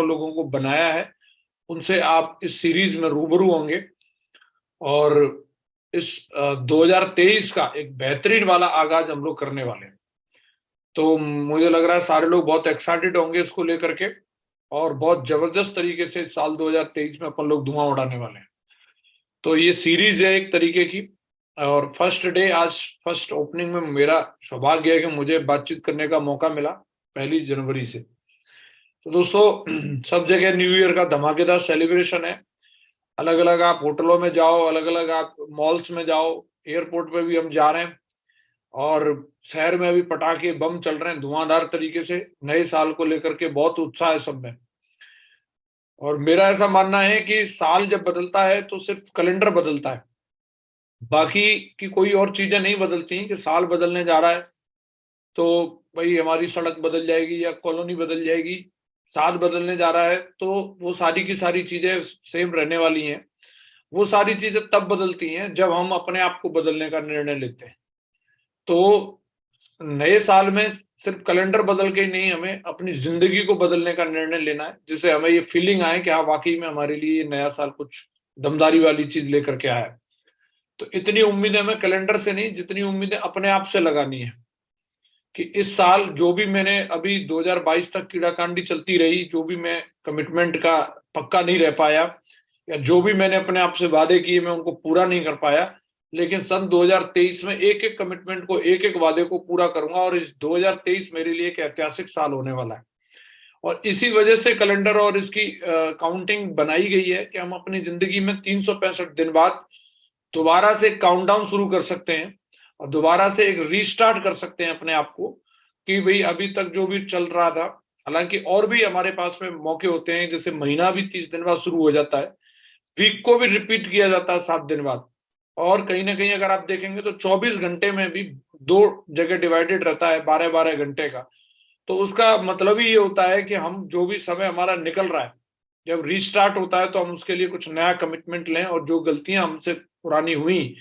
लोगों को बनाया है, उनसे आप इस सीरीज में रूबरू होंगे। और इस 2023 का एक बेहतरीन वाला आगाज हम लोग करने वाले हैं। तो मुझे लग रहा है सारे लोग बहुत एक्साइटेड होंगे इसको लेकर के, और बहुत जबरदस्त तरीके से साल 2023 में अपन लोग धुआं उड़ाने वाले हैं। तो ये सीरीज है एक तरीके की, और फर्स्ट डे आज फर्स्ट ओपनिंग में मेरा सौभाग्य है कि मुझे बातचीत करने का मौका मिला 1 जनवरी से। तो दोस्तों, सब जगह न्यू ईयर का धमाकेदार सेलिब्रेशन है। अलग अलग आप होटलों में जाओ, अलग अलग आप मॉल्स में जाओ, एयरपोर्ट पे भी हम जा रहे हैं, और शहर में अभी पटाखे बम चल रहे हैं धुआंधार तरीके से। नए साल को लेकर के बहुत उत्साह है सब में। और मेरा ऐसा मानना है कि साल जब बदलता है तो सिर्फ कैलेंडर बदलता है, बाकी की कोई और चीजें नहीं बदलती। कि साल बदलने जा रहा है तो भाई हमारी सड़क बदल जाएगी या कॉलोनी बदल जाएगी। साल बदलने जा रहा है तो वो सारी की सारी चीजें सेम रहने वाली हैं। वो सारी चीजें तब बदलती हैं जब हम अपने आप को बदलने का निर्णय लेते हैं। तो नए साल में सिर्फ कैलेंडर बदल के ही नहीं, हमें अपनी जिंदगी को बदलने का निर्णय लेना है, जिससे हमें ये फीलिंग आए कि हाँ वाकई में हमारे लिए ये नया साल कुछ दमदारी वाली चीज लेकर के आया है। तो इतनी उम्मीदें हमें कैलेंडर से नहीं, जितनी उम्मीदें अपने आप से लगानी है कि इस साल जो भी मैंने अभी 2022 तक कीड़ाकांडी चलती रही, जो भी मैं कमिटमेंट का पक्का नहीं रह पाया, या जो भी मैंने अपने आप से वादे किए मैं उनको पूरा नहीं कर पाया, लेकिन सन 2023 में एक एक कमिटमेंट को, एक एक वादे को पूरा करूंगा। और इस 2023 मेरे लिए एक ऐतिहासिक साल होने वाला है। और इसी वजह से कैलेंडर और इसकी काउंटिंग बनाई गई है कि हम अपनी जिंदगी में 365 दिन बाद दोबारा से काउंटडाउन शुरू कर सकते हैं, और दोबारा से एक रीस्टार्ट कर सकते हैं अपने आप को कि भाई अभी तक जो भी चल रहा था। हालांकि और भी हमारे पास में मौके होते हैं, जैसे महीना भी 30 दिन बाद शुरू हो जाता है, वीक को भी रिपीट किया जाता है 7 दिन बाद, और कहीं ना कहीं अगर आप देखेंगे तो 24 घंटे में भी 2 जगह डिवाइडेड रहता है, 12-12 घंटे का। तो उसका मतलब ही ये होता है कि हम जो भी समय हमारा निकल रहा है, जब रीस्टार्ट होता है तो हम उसके लिए कुछ नया कमिटमेंट लें, और जो गलतियां हमसे पुरानी हुई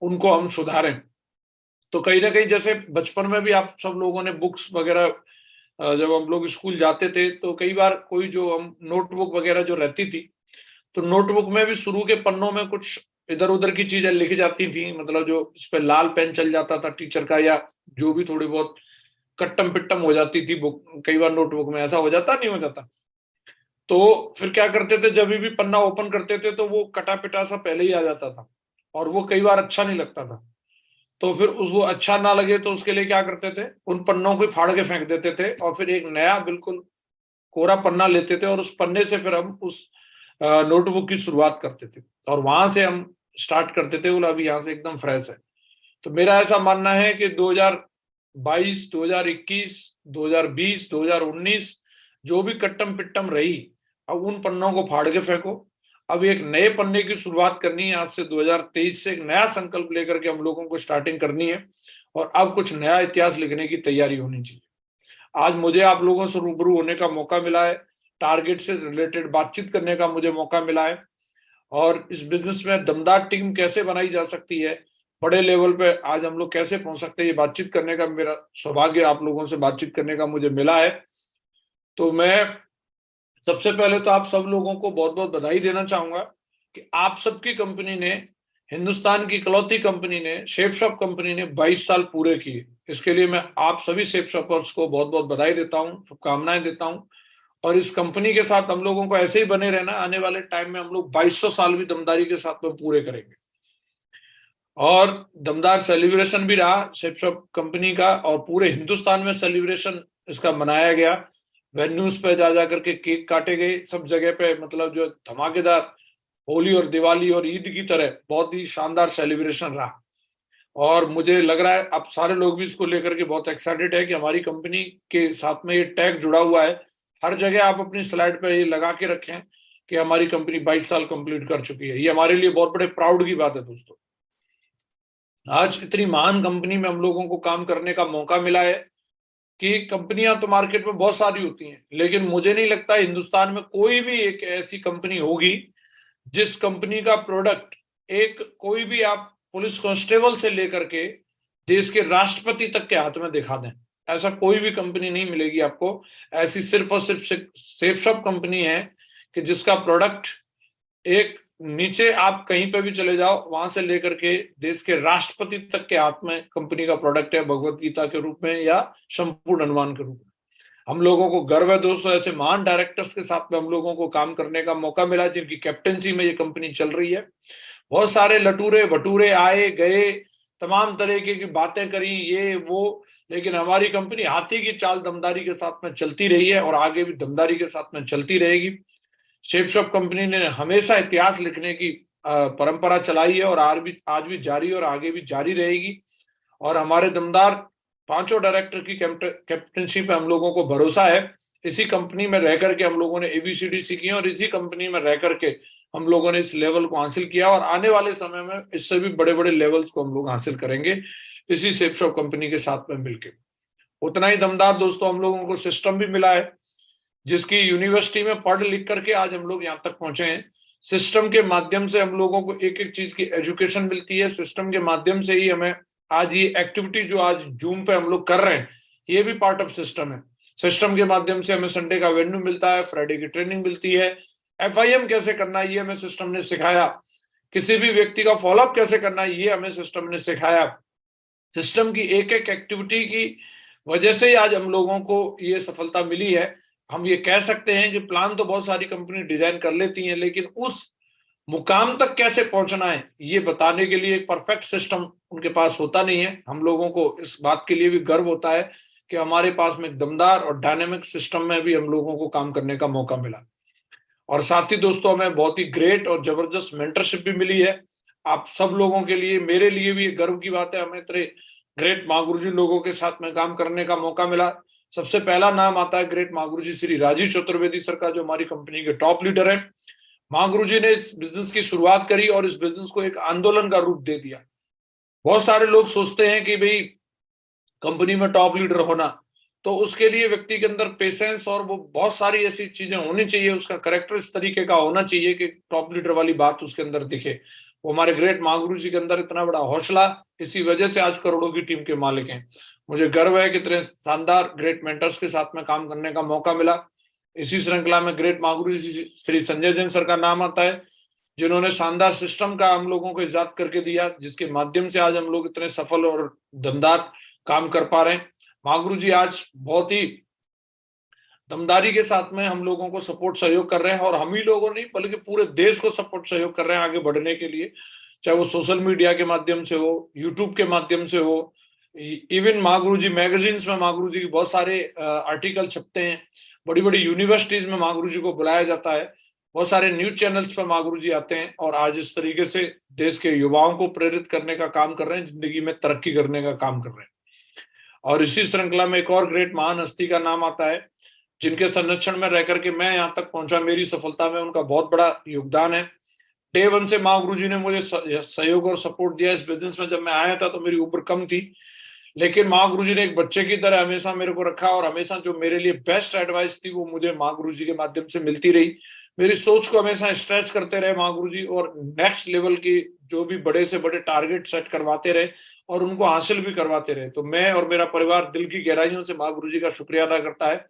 उनको हम सुधारें। तो कहीं ना कहीं जैसे बचपन में भी आप सब लोगों ने बुक्स वगैरह, जब हम लोग स्कूल जाते थे तो कई बार कोई जो हम नोटबुक वगैरह जो रहती थी, तो नोटबुक में भी शुरू के पन्नों में कुछ इधर उधर की चीजें लिखी जाती थी, मतलब जो इस पे लाल पेन चल जाता था टीचर का, या जो भी थोड़ी बहुत कट्टम पिट्टम हो जाती थी बुक। कई बार नोटबुक में ऐसा हो जाता, नहीं हो जाता। तो फिर क्या करते थे, जब भी पन्ना ओपन करते थे तो वो कटा पिटा सा पहले ही आ जाता था, और वो कई बार अच्छा नहीं लगता था। तो फिर उस वो अच्छा ना लगे तो उसके लिए क्या करते थे, उन पन्नों को फाड़ के फेंक देते थे, और फिर एक नया बिल्कुल कोरा पन्ना लेते थे, और उस पन्ने से फिर हम उस नोटबुक की शुरुआत करते थे, और वहां से हम स्टार्ट करते थे। बोला अभी यहाँ से एकदम फ्रेश है। तो मेरा ऐसा मानना है कि 2022, 2021, 2020, 2019 जो भी कट्टम पिट्टम रही, अब उन पन्नों को फाड़ के फेंको। अब एक नए पन्ने की शुरुआत करनी है। आज से 2023 से एक नया संकल्प लेकर के हम लोगों को स्टार्टिंग करनी है, और अब कुछ नया इतिहास लिखने की तैयारी होनी चाहिए। आज मुझे आप लोगों से रूबरू होने का मौका मिला है, टारगेट से रिलेटेड बातचीत करने का मुझे मौका मिला है, और इस बिजनेस में दमदार टीम कैसे बनाई जा सकती है, बड़े लेवल पे आज हम लोग कैसे पहुंच सकते हैं, ये बातचीत करने का मेरा सौभाग्य, आप लोगों से बातचीत करने का मुझे मिला है। तो मैं सबसे पहले तो आप सब लोगों को बहुत बहुत बधाई देना चाहूंगा कि आप सबकी कंपनी ने, हिंदुस्तान की इकलौती कंपनी ने, शेप शॉप कंपनी ने 22 साल पूरे किए। इसके लिए मैं आप सभी शेप शॉपर्स को बहुत बहुत बधाई देता हूँ, शुभकामनाएं देता हूँ। और इस कंपनी के साथ हम लोगों को ऐसे ही बने रहना। आने वाले टाइम में हम लोग 2200 साल भी दमदारी के साथ में पूरे करेंगे। और दमदार सेलिब्रेशन भी रहा शेप शॉप कंपनी का, और पूरे हिंदुस्तान में सेलिब्रेशन इसका मनाया गया। वेन्यूज पे जा करके केक काटे गए सब जगह पे, मतलब जो धमाकेदार होली और दिवाली और ईद की तरह बहुत ही शानदार सेलिब्रेशन रहा। और मुझे लग रहा है आप सारे लोग भी इसको लेकर के बहुत एक्साइटेड है कि हमारी कंपनी के साथ में ये टैग जुड़ा हुआ है। हर जगह आप अपनी स्लाइड पे ये लगा के रखें कि हमारी कंपनी 22 साल कंप्लीट कर चुकी है। ये हमारे लिए बहुत बड़े प्राउड की बात है दोस्तों। आज इतनी महान कंपनी में हम लोगों को काम करने का मौका मिला है। कि कंपनियां तो मार्केट में बहुत सारी होती हैं, लेकिन मुझे नहीं लगता हिंदुस्तान में कोई भी एक ऐसी कंपनी होगी जिस कंपनी का प्रोडक्ट एक कोई भी आप पुलिस कांस्टेबल से लेकर के देश के राष्ट्रपति तक के हाथ में दिखा दें। ऐसा कोई भी कंपनी नहीं मिलेगी आपको। ऐसी सिर्फ और सिर्फ सेफ शॉप कंपनी है कि जिसका प्रोडक्ट एक नीचे आप कहीं पे भी चले जाओ, वहां से लेकर के देश के राष्ट्रपति तक के हाथ में कंपनी का प्रोडक्ट है, भगवत गीता के रूप में या संपूर्ण हनुमान के रूप में। हम लोगों को गर्व है दोस्तों, ऐसे महान डायरेक्टर्स के साथ में हम लोगों को काम करने का मौका मिला, जिनकी कैप्टेंसी में ये कंपनी चल रही है। बहुत सारे लटूरे भटूरे आए गए, तमाम तरीके की बातें करी, ये वो, लेकिन हमारी कंपनी हाथी की चाल दमदारी के साथ में चलती रही है और आगे भी दमदारी के साथ में चलती रहेगी। शेप शॉप कंपनी ने हमेशा इतिहास लिखने की परंपरा चलाई है और आज भी जारी और आगे भी जारी रहेगी। और हमारे दमदार पांचों डायरेक्टर की कैप्टनसी पे हम लोगों को भरोसा है। इसी कंपनी में रह करके हम लोगों ने एबीसीडी सीखी और इसी कंपनी में रह करके हम लोगों ने इस लेवल को हासिल किया और आने वाले समय में इससे भी बड़े बड़े लेवल्स को हम लोग हासिल करेंगे इसी शेप शॉप कंपनी के साथ में मिलकर। उतना ही दमदार दोस्तों हम लोगों को सिस्टम भी मिला है, जिसकी यूनिवर्सिटी में पढ़ लिख करके आज हम लोग यहाँ तक पहुंचे हैं। सिस्टम के माध्यम से हम लोगों को एक एक चीज की एजुकेशन मिलती है। सिस्टम के माध्यम से ही हमें आज ये एक्टिविटी जो आज जूम पे हम लोग कर रहे हैं, ये भी पार्ट ऑफ सिस्टम है। सिस्टम के माध्यम से हमें संडे का वेन्यू मिलता है, फ्राइडे की ट्रेनिंग मिलती है, FIM कैसे करना है ये हमें सिस्टम ने सिखाया, किसी भी व्यक्ति का फॉलोअप कैसे करना है ये हमें सिस्टम ने सिखाया। सिस्टम की एक एक एक्टिविटी की वजह से ही आज हम लोगों को ये सफलता मिली है। हम ये कह सकते हैं कि प्लान तो बहुत सारी कंपनी डिजाइन कर लेती हैं, लेकिन उस मुकाम तक कैसे पहुंचना है ये बताने के लिए एक परफेक्ट सिस्टम उनके पास होता नहीं है। हम लोगों को इस बात के लिए भी गर्व होता है कि हमारे पास में एक दमदार और डायनेमिक सिस्टम में भी हम लोगों को काम करने का मौका मिला। और साथ ही दोस्तों हमें बहुत ही ग्रेट और जबरदस्त मेंटरशिप भी मिली है। आप सब लोगों के लिए, मेरे लिए भी एक गर्व की बात है, हमें इतने ग्रेट महागुरुजी लोगों के साथ में काम करने का मौका मिला। सबसे पहला नाम आता है ग्रेट महागुरुजी श्री राजीव चतुर्वेदी सर का, जो हमारी कंपनी के टॉप लीडर है। महागुरुजी ने इस बिजनेस की शुरुआत करी और इस बिजनेस को एक आंदोलन का रूप दे दिया। बहुत सारे लोग सोचते हैं कि भाई कंपनी में टॉप लीडर होना, तो उसके लिए व्यक्ति के अंदर पेशेंस और वो बहुत सारी ऐसी चीजें होनी चाहिए, उसका करेक्टर इस तरीके का होना चाहिए कि टॉप लीडर वाली बात उसके अंदर दिखे। वो हमारे ग्रेट महागुरु जी के अंदर इतना बड़ा हौसला, इसी वजह से आज करोड़ों की टीम के मालिक हैं। मुझे गर्व है कि इतने शानदार ग्रेट मेंटर्स के साथ में काम करने का मौका मिला। इसी श्रृंखला में ग्रेट महागुरु जी श्री संजय जैन सर का नाम आता है, जिन्होंने शानदार सिस्टम का हम लोगों को इजाद करके दिया, जिसके माध्यम से आज हम लोग इतने सफल और दमदार काम कर पा रहे हैं। महागुरु जी आज बहुत ही दमदारी के साथ में हम लोगों को सपोर्ट सहयोग कर रहे हैं, और हम ही लोगों नहीं बल्कि पूरे देश को सपोर्ट सहयोग कर रहे हैं आगे बढ़ने के लिए, चाहे वो सोशल मीडिया के माध्यम से हो, यूट्यूब के माध्यम से हो। इवन महागुरु जी मैगजीन्स में महागुरु जी के बहुत सारे आर्टिकल छपते हैं, बड़ी बड़ी यूनिवर्सिटीज में महागुरु जी को बुलाया जाता है, बहुत सारे न्यूज चैनल्स पर महागुरु जी आते हैं और आज इस तरीके से देश के युवाओं को प्रेरित करने का काम कर रहे हैं, जिंदगी में तरक्की करने का काम कर रहे हैं। और इसी श्रृंखला में एक और ग्रेट महान हस्ती का नाम आता है, जिनके संरक्षण में रह करके मैं यहाँ तक पहुंचा, मेरी सफलता में उनका बहुत बड़ा योगदान है। डे वन से महागुरु जी ने मुझे सहयोग और सपोर्ट दिया इस बिजनेस में। जब मैं आया था तो मेरी उम्र कम थी, लेकिन महागुरु जी ने एक बच्चे की तरह हमेशा मेरे को रखा और हमेशा जो मेरे लिए बेस्ट एडवाइस थी वो मुझे महागुरु जी के माध्यम से मिलती रही। मेरी सोच को हमेशा स्ट्रेच करते रहे महागुरु जी, और नेक्स्ट लेवल की जो भी बड़े से बड़े टारगेट सेट करवाते रहे और उनको हासिल भी करवाते रहे। तो मैं और मेरा परिवार दिल की गहराइयों से महागुरु जी का शुक्रिया अदा करता है।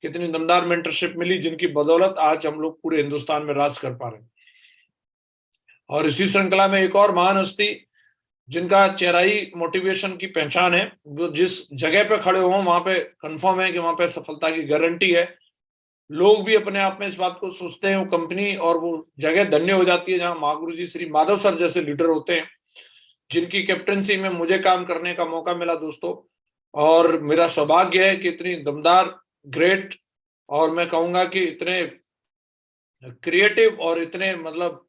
कितनी दमदार मेंटरशिप मिली, जिनकी बदौलत आज हम लोग पूरे हिंदुस्तान में राज कर पा रहे हैं। और इसी श्रृंखला में एक और महान हस्ती, जिनका चेहराई मोटिवेशन की पहचान है, वो जिस जगह पे खड़े हो वहां पे कंफर्म है कि वहां पे सफलता की गारंटी है। लोग भी अपने आप में इस बात को सोचते हैं, वो कंपनी और वो जगह धन्य हो जाती है जहां महागुरु जी श्री माधव सर जैसे लीडर होते हैं, जिनकी कैप्टनसी में मुझे काम करने का मौका मिला दोस्तों। और मेरा सौभाग्य है कि इतनी दमदार, ग्रेट, और मैं कहूंगा कि इतने क्रिएटिव और इतने मतलब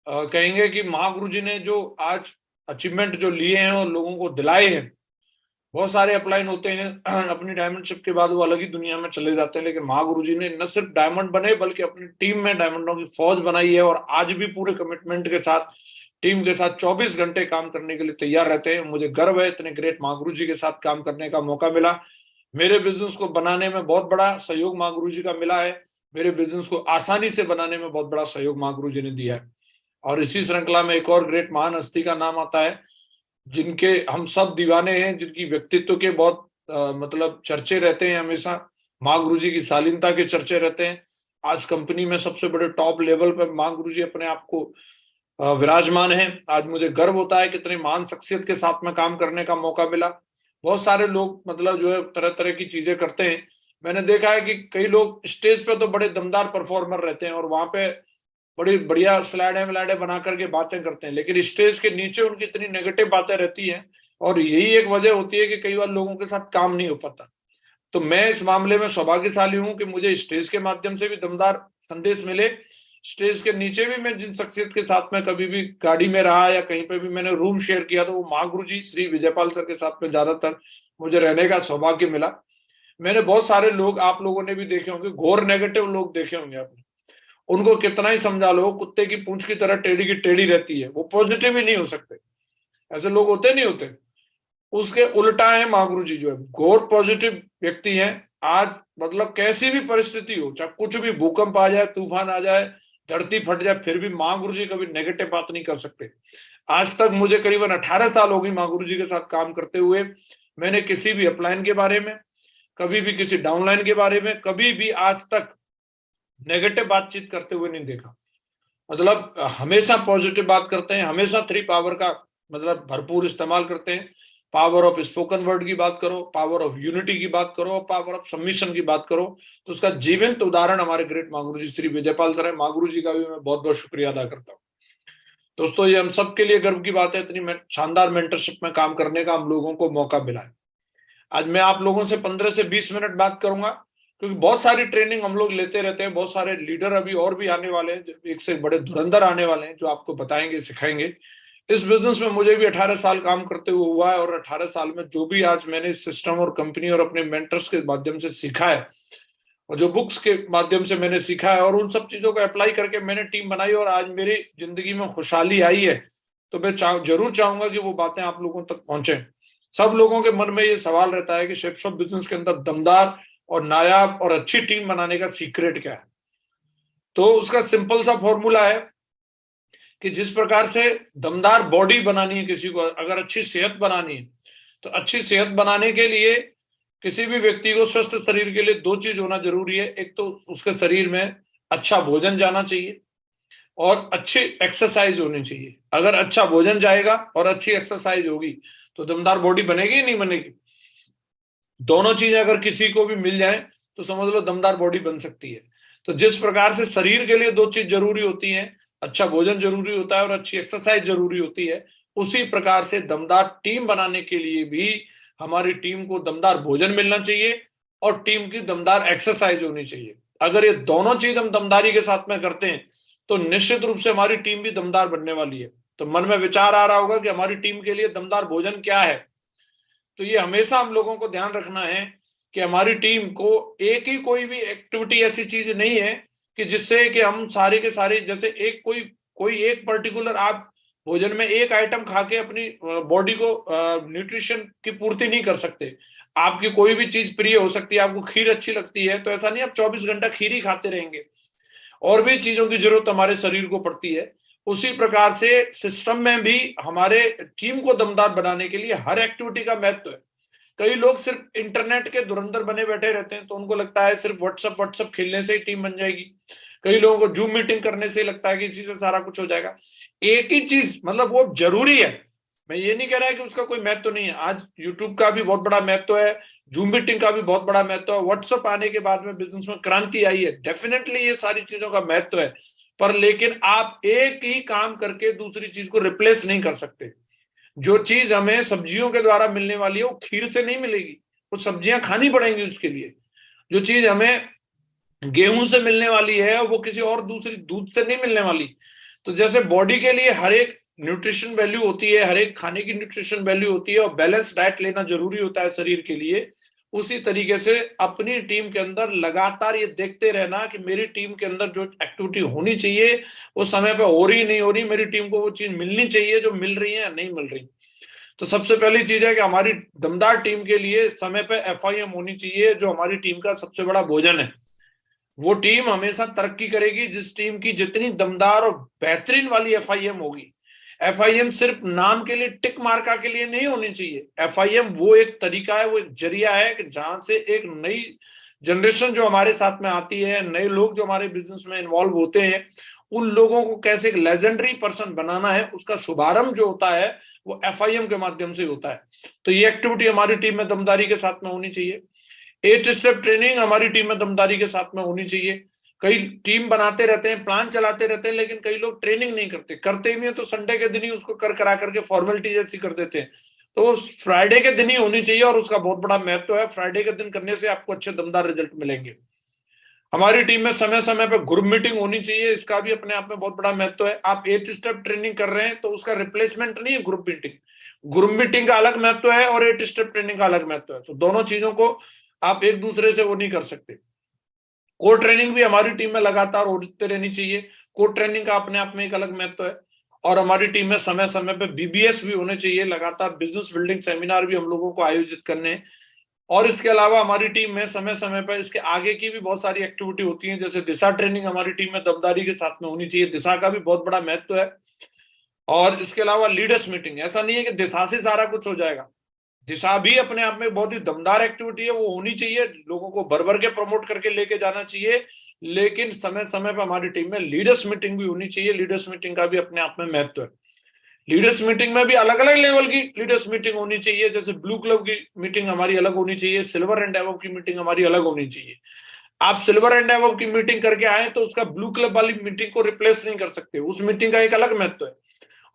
कहेंगे कि महागुरु जी ने जो आज अचीवमेंट जो लिए हैं और लोगों को दिलाए हैं। बहुत सारे अपलाइन होते हैं अपनी डायमंडशिप के बाद वो अलग ही दुनिया में चले जाते हैं, लेकिन महागुरु जी ने न सिर्फ डायमंड बने बल्कि अपनी टीम में डायमंडों की फौज बनाई है, और आज भी पूरे कमिटमेंट के साथ टीम के साथ 24 घंटे काम करने के लिए तैयार रहते हैं। मुझे गर्व है, इतने ग्रेट महागुरु जी के साथ काम करने का मौका मिला। मेरे बिजनेस को बनाने में बहुत बड़ा सहयोग महागुरु जी का मिला है, मेरे बिजनेस को आसानी से बनाने में बहुत बड़ा सहयोग महागुरु जी ने दिया है। और इसी श्रृंखला में एक और ग्रेट महान हस्ती का नाम आता है, जिनके हम सब दीवाने हैं, जिनकी व्यक्तित्व के बहुत मतलब चर्चे रहते हैं हमेशा, माँ गुरु जी की शालीनता के चर्चे रहते हैं। आज कंपनी में सबसे बड़े टॉप लेवल पर माँ गुरु जी अपने आप को विराजमान है। आज मुझे गर्व होता है कितने महान शख्सियत के साथ में काम करने का मौका मिला। बहुत सारे लोग मतलब जो है तरह तरह की चीजें करते हैं। मैंने देखा है कि कई लोग स्टेज पे तो बड़े दमदार परफॉर्मर रहते हैं और वहां पे बड़ी बढ़िया स्लाइडें विलाइडें बना करके बातें करते हैं, लेकिन स्टेज के नीचे उनकी इतनी नेगेटिव बातें रहती हैं। और यही एक वजह होती है कि कई बार लोगों के साथ काम नहीं हो पाता। तो मैं इस मामले में सौभाग्यशाली हूं कि मुझे स्टेज के माध्यम से भी दमदार संदेश मिले। स्टेज के नीचे भी मैं जिन शख्सियत के साथ में कभी भी गाड़ी में रहा या कहीं पे भी मैंने रूम शेयर किया तो वो महागुरु जी श्री विजयपाल सर के साथ में ज्यादातर मुझे रहने का सौभाग्य मिला। मैंने बहुत सारे लोग, आप लोगों ने भी देखे होंगे, घोर नेगेटिव लोग देखे होंगे आपने। उनको कितना ही समझा लो, कुत्ते की पूंछ की तरह टेढ़ी की टेढ़ी रहती है, वो पॉजिटिव ही नहीं हो सकते। ऐसे लोग होते नहीं होते। उसके उल्टा है महागुरु जी, जो है घोर पॉजिटिव व्यक्ति हैं। आज मतलब कैसी भी परिस्थिति हो, चाहे कुछ भी भूकंप आ जाए, तूफान आ जाए, धरती फट जाए, फिर भी महागुरु जी कभी नेगेटिव बात नहीं कर सकते। आज तक मुझे करीबन 18 साल हो गई महागुरु जी के साथ काम करते हुए। मैंने किसी भी अपलाइन के बारे में, कभी भी किसी डाउनलाइन के बारे में, कभी भी आज तक नेगेटिव बातचीत करते हुए नहीं देखा। मतलब हमेशा पॉजिटिव बात करते हैं, हमेशा 3 पावर का मतलब भरपूर इस्तेमाल करते हैं। पावर ऑफ स्पोकन वर्ड की बात करो, पावर ऑफ यूनिटी की बात करो, पावर ऑफ सबमिशन की बात करो, तो उसका जीवंत उदाहरण हमारे ग्रेट महागुरु जी श्री विजयपाल सर है। महागुरु जी का भी मैं बहुत बहुत शुक्रिया अदा करता हूँ। दोस्तों, ये हम सबके लिए गर्व की बात है, इतनी शानदार मेंटरशिप में काम करने का हम लोगों को मौका मिला है। आज मैं आप लोगों से 15 से 20 मिनट बात करूंगा, क्योंकि बहुत सारी ट्रेनिंग हम लोग लेते रहते हैं। बहुत सारे लीडर अभी और भी आने वाले हैं, एक से बड़े धुरंधर आने वाले हैं जो आपको बताएंगे, सिखाएंगे। इस बिजनेस में मुझे भी 18 साल काम करते हुए हुआ है, और 18 साल में जो भी आज मैंने सिस्टम और कंपनी और अपने मेंटर्स के माध्यम से सीखा है, और जो बुक्स के माध्यम से मैंने सीखा है, और उन सब चीजों को अप्लाई करके मैंने टीम बनाई और आज मेरी जिंदगी में खुशहाली आई है, तो मैं जरूर चाहूंगा कि वो बातें आप लोगों तक पहुंचे। सब लोगों के मन में ये सवाल रहता है कि शेप्स ऑफ बिजनेस के अंदर दमदार और नायाब और अच्छी टीम बनाने का सीक्रेट क्या है। तो उसका सिंपल सा फॉर्मूला है कि जिस प्रकार से दमदार बॉडी बनानी है किसी को, अगर अच्छी सेहत बनानी है, तो अच्छी सेहत बनाने के लिए किसी भी व्यक्ति को स्वस्थ शरीर के लिए 2 चीज होना जरूरी है। एक तो उसके शरीर में अच्छा भोजन जाना चाहिए और अच्छी एक्सरसाइज होनी चाहिए। अगर अच्छा भोजन जाएगा और अच्छी एक्सरसाइज होगी तो दमदार बॉडी बनेगी ही नहीं बनेगी। दोनों चीजें अगर किसी को भी मिल जाए तो समझ लो दमदार बॉडी बन सकती है। तो जिस प्रकार से शरीर के लिए 2 चीज जरूरी होती हैं, अच्छा भोजन जरूरी होता है और अच्छी एक्सरसाइज जरूरी होती है, उसी प्रकार से दमदार टीम बनाने के लिए भी हमारी टीम को दमदार भोजन मिलना चाहिए और टीम की दमदार एक्सरसाइज होनी चाहिए। अगर ये दोनों चीज हम दमदारी के साथ में करते हैं तो निश्चित रूप से हमारी टीम भी दमदार बनने वाली है। तो मन में विचार आ रहा होगा कि हमारी टीम के लिए दमदार भोजन क्या है। तो ये हमेशा हम लोगों को ध्यान रखना है कि हमारी टीम को एक ही कोई भी एक्टिविटी ऐसी चीज नहीं है कि जिससे कि हम सारे के सारे, जैसे एक कोई कोई एक पर्टिकुलर आप भोजन में एक आइटम खा के अपनी बॉडी को न्यूट्रिशन की पूर्ति नहीं कर सकते। आपकी कोई भी चीज प्रिय हो सकती है, आपको खीर अच्छी लगती है तो ऐसा नहीं आप 24 घंटा खीर ही खाते रहेंगे, और भी चीजों की जरूरत हमारे शरीर को पड़ती है। उसी प्रकार से सिस्टम में भी हमारे टीम को दमदार बनाने के लिए हर एक्टिविटी का महत्व है। कई लोग सिर्फ इंटरनेट के धुरंधर बने बैठे रहते हैं, तो उनको लगता है सिर्फ व्हाट्सएप खेलने से ही टीम बन जाएगी। कई लोगों को जूम मीटिंग करने से लगता है कि इसी से सारा कुछ हो जाएगा। एक ही चीज मतलब वो जरूरी है। मैं ये नहीं कह रहा है कि उसका कोई महत्व नहीं है। आज यूट्यूब का भी बहुत बड़ा महत्व है, जूम मीटिंग का भी बहुत बड़ा महत्व है, व्हाट्सएप आने के बाद में बिजनेस में क्रांति आई है, डेफिनेटली ये सारी चीजों का महत्व है। पर लेकिन आप एक ही काम करके दूसरी चीज को रिप्लेस नहीं कर सकते। जो चीज हमें सब्जियों के द्वारा मिलने वाली है वो खीर से नहीं मिलेगी, वो सब्जियां खानी पड़ेंगी उसके लिए। जो चीज हमें गेहूं से मिलने वाली है वो किसी और दूसरी दूध से नहीं मिलने वाली। तो जैसे बॉडी के लिए हर एक न्यूट्रिशन वैल्यू होती है, हर एक खाने की न्यूट्रिशन वैल्यू होती है, और बैलेंस डाइट लेना जरूरी होता है शरीर के लिए, उसी तरीके से अपनी टीम के अंदर लगातार ये देखते रहना कि मेरी टीम के अंदर जो एक्टिविटी होनी चाहिए वो समय पे हो रही नहीं हो रही, मेरी टीम को वो चीज मिलनी चाहिए जो मिल रही है या नहीं मिल रही। तो सबसे पहली चीज है कि हमारी दमदार टीम के लिए समय पे FIM होनी चाहिए, जो हमारी टीम का सबसे बड़ा भोजन है। वो टीम हमेशा तरक्की करेगी जिस टीम की जितनी दमदार और बेहतरीन वाली FIM होगी। FIM सिर्फ नाम के लिए, टिक मार्का के लिए नहीं होनी चाहिए। FIM वो एक तरीका है, वो एक जरिया है कि जहां से एक नई जनरेशन जो हमारे साथ में आती है, नए लोग जो हमारे बिजनेस में इन्वॉल्व होते हैं, उन लोगों को कैसे एक लेजेंडरी पर्सन बनाना है, उसका शुभारंभ जो होता है वो FIM के माध्यम से होता है। तो ये एक्टिविटी हमारी टीम में दमदारी के साथ में होनी चाहिए। 8 स्टेप ट्रेनिंग हमारी टीम में दमदारी के साथ में होनी चाहिए। कई टीम बनाते रहते हैं, प्लान चलाते रहते हैं, लेकिन कई लोग ट्रेनिंग नहीं करते, करते भी हैं तो संडे के दिन ही उसको कर करा करके फॉर्मेलिटी जैसी कर देते हैं। तो फ्राइडे के दिन ही होनी चाहिए और उसका बहुत बड़ा महत्व है। फ्राइडे के दिन करने से आपको अच्छे दमदार रिजल्ट मिलेंगे। हमारी टीम में समय समय पर ग्रुप मीटिंग होनी चाहिए, इसका भी अपने आप में बहुत बड़ा महत्व है। आप 8 स्टेप ट्रेनिंग कर रहे हैं तो उसका रिप्लेसमेंट नहीं है ग्रुप मीटिंग। ग्रुप मीटिंग का अलग महत्व है और 8 स्टेप ट्रेनिंग का अलग महत्व है, तो दोनों चीजों को आप एक दूसरे से वो नहीं कर सकते। कोर ट्रेनिंग भी हमारी टीम में लगातार होती रहनी चाहिए। कोर ट्रेनिंग का अपने आप में एक अलग महत्व है। और हमारी टीम में समय समय पे BBS भी होने चाहिए, लगातार बिजनेस बिल्डिंग सेमिनार भी हम लोगों को आयोजित करने हैं। और इसके अलावा हमारी टीम में समय समय पर इसके आगे की भी बहुत सारी एक्टिविटी होती है, जैसे दिशा ट्रेनिंग हमारी टीम में दमदारी के साथ में होनी चाहिए। दिशा का भी बहुत बड़ा महत्व है। और इसके अलावा लीडर्स मीटिंग, ऐसा नहीं है कि दिशा से सारा कुछ हो जाएगा। दिशा भी अपने आप में बहुत ही दमदार एक्टिविटी है, वो होनी चाहिए, लोगों को भर भर के प्रमोट करके लेके जाना चाहिए। लेकिन समय समय पर हमारी टीम में लीडर्स मीटिंग भी होनी चाहिए। लीडर्स मीटिंग का भी अपने आप में महत्व है। लीडर्स मीटिंग में भी अलग अलग लेवल की लीडर्स मीटिंग होनी चाहिए, जैसे ब्लू क्लब की मीटिंग हमारी अलग होनी चाहिए, सिल्वर एंड एबव की मीटिंग हमारी अलग होनी चाहिए। आप सिल्वर एंड एबव की मीटिंग करके आए तो उसका ब्लू क्लब वाली मीटिंग को रिप्लेस नहीं कर सकते, उस मीटिंग का एक अलग महत्व है।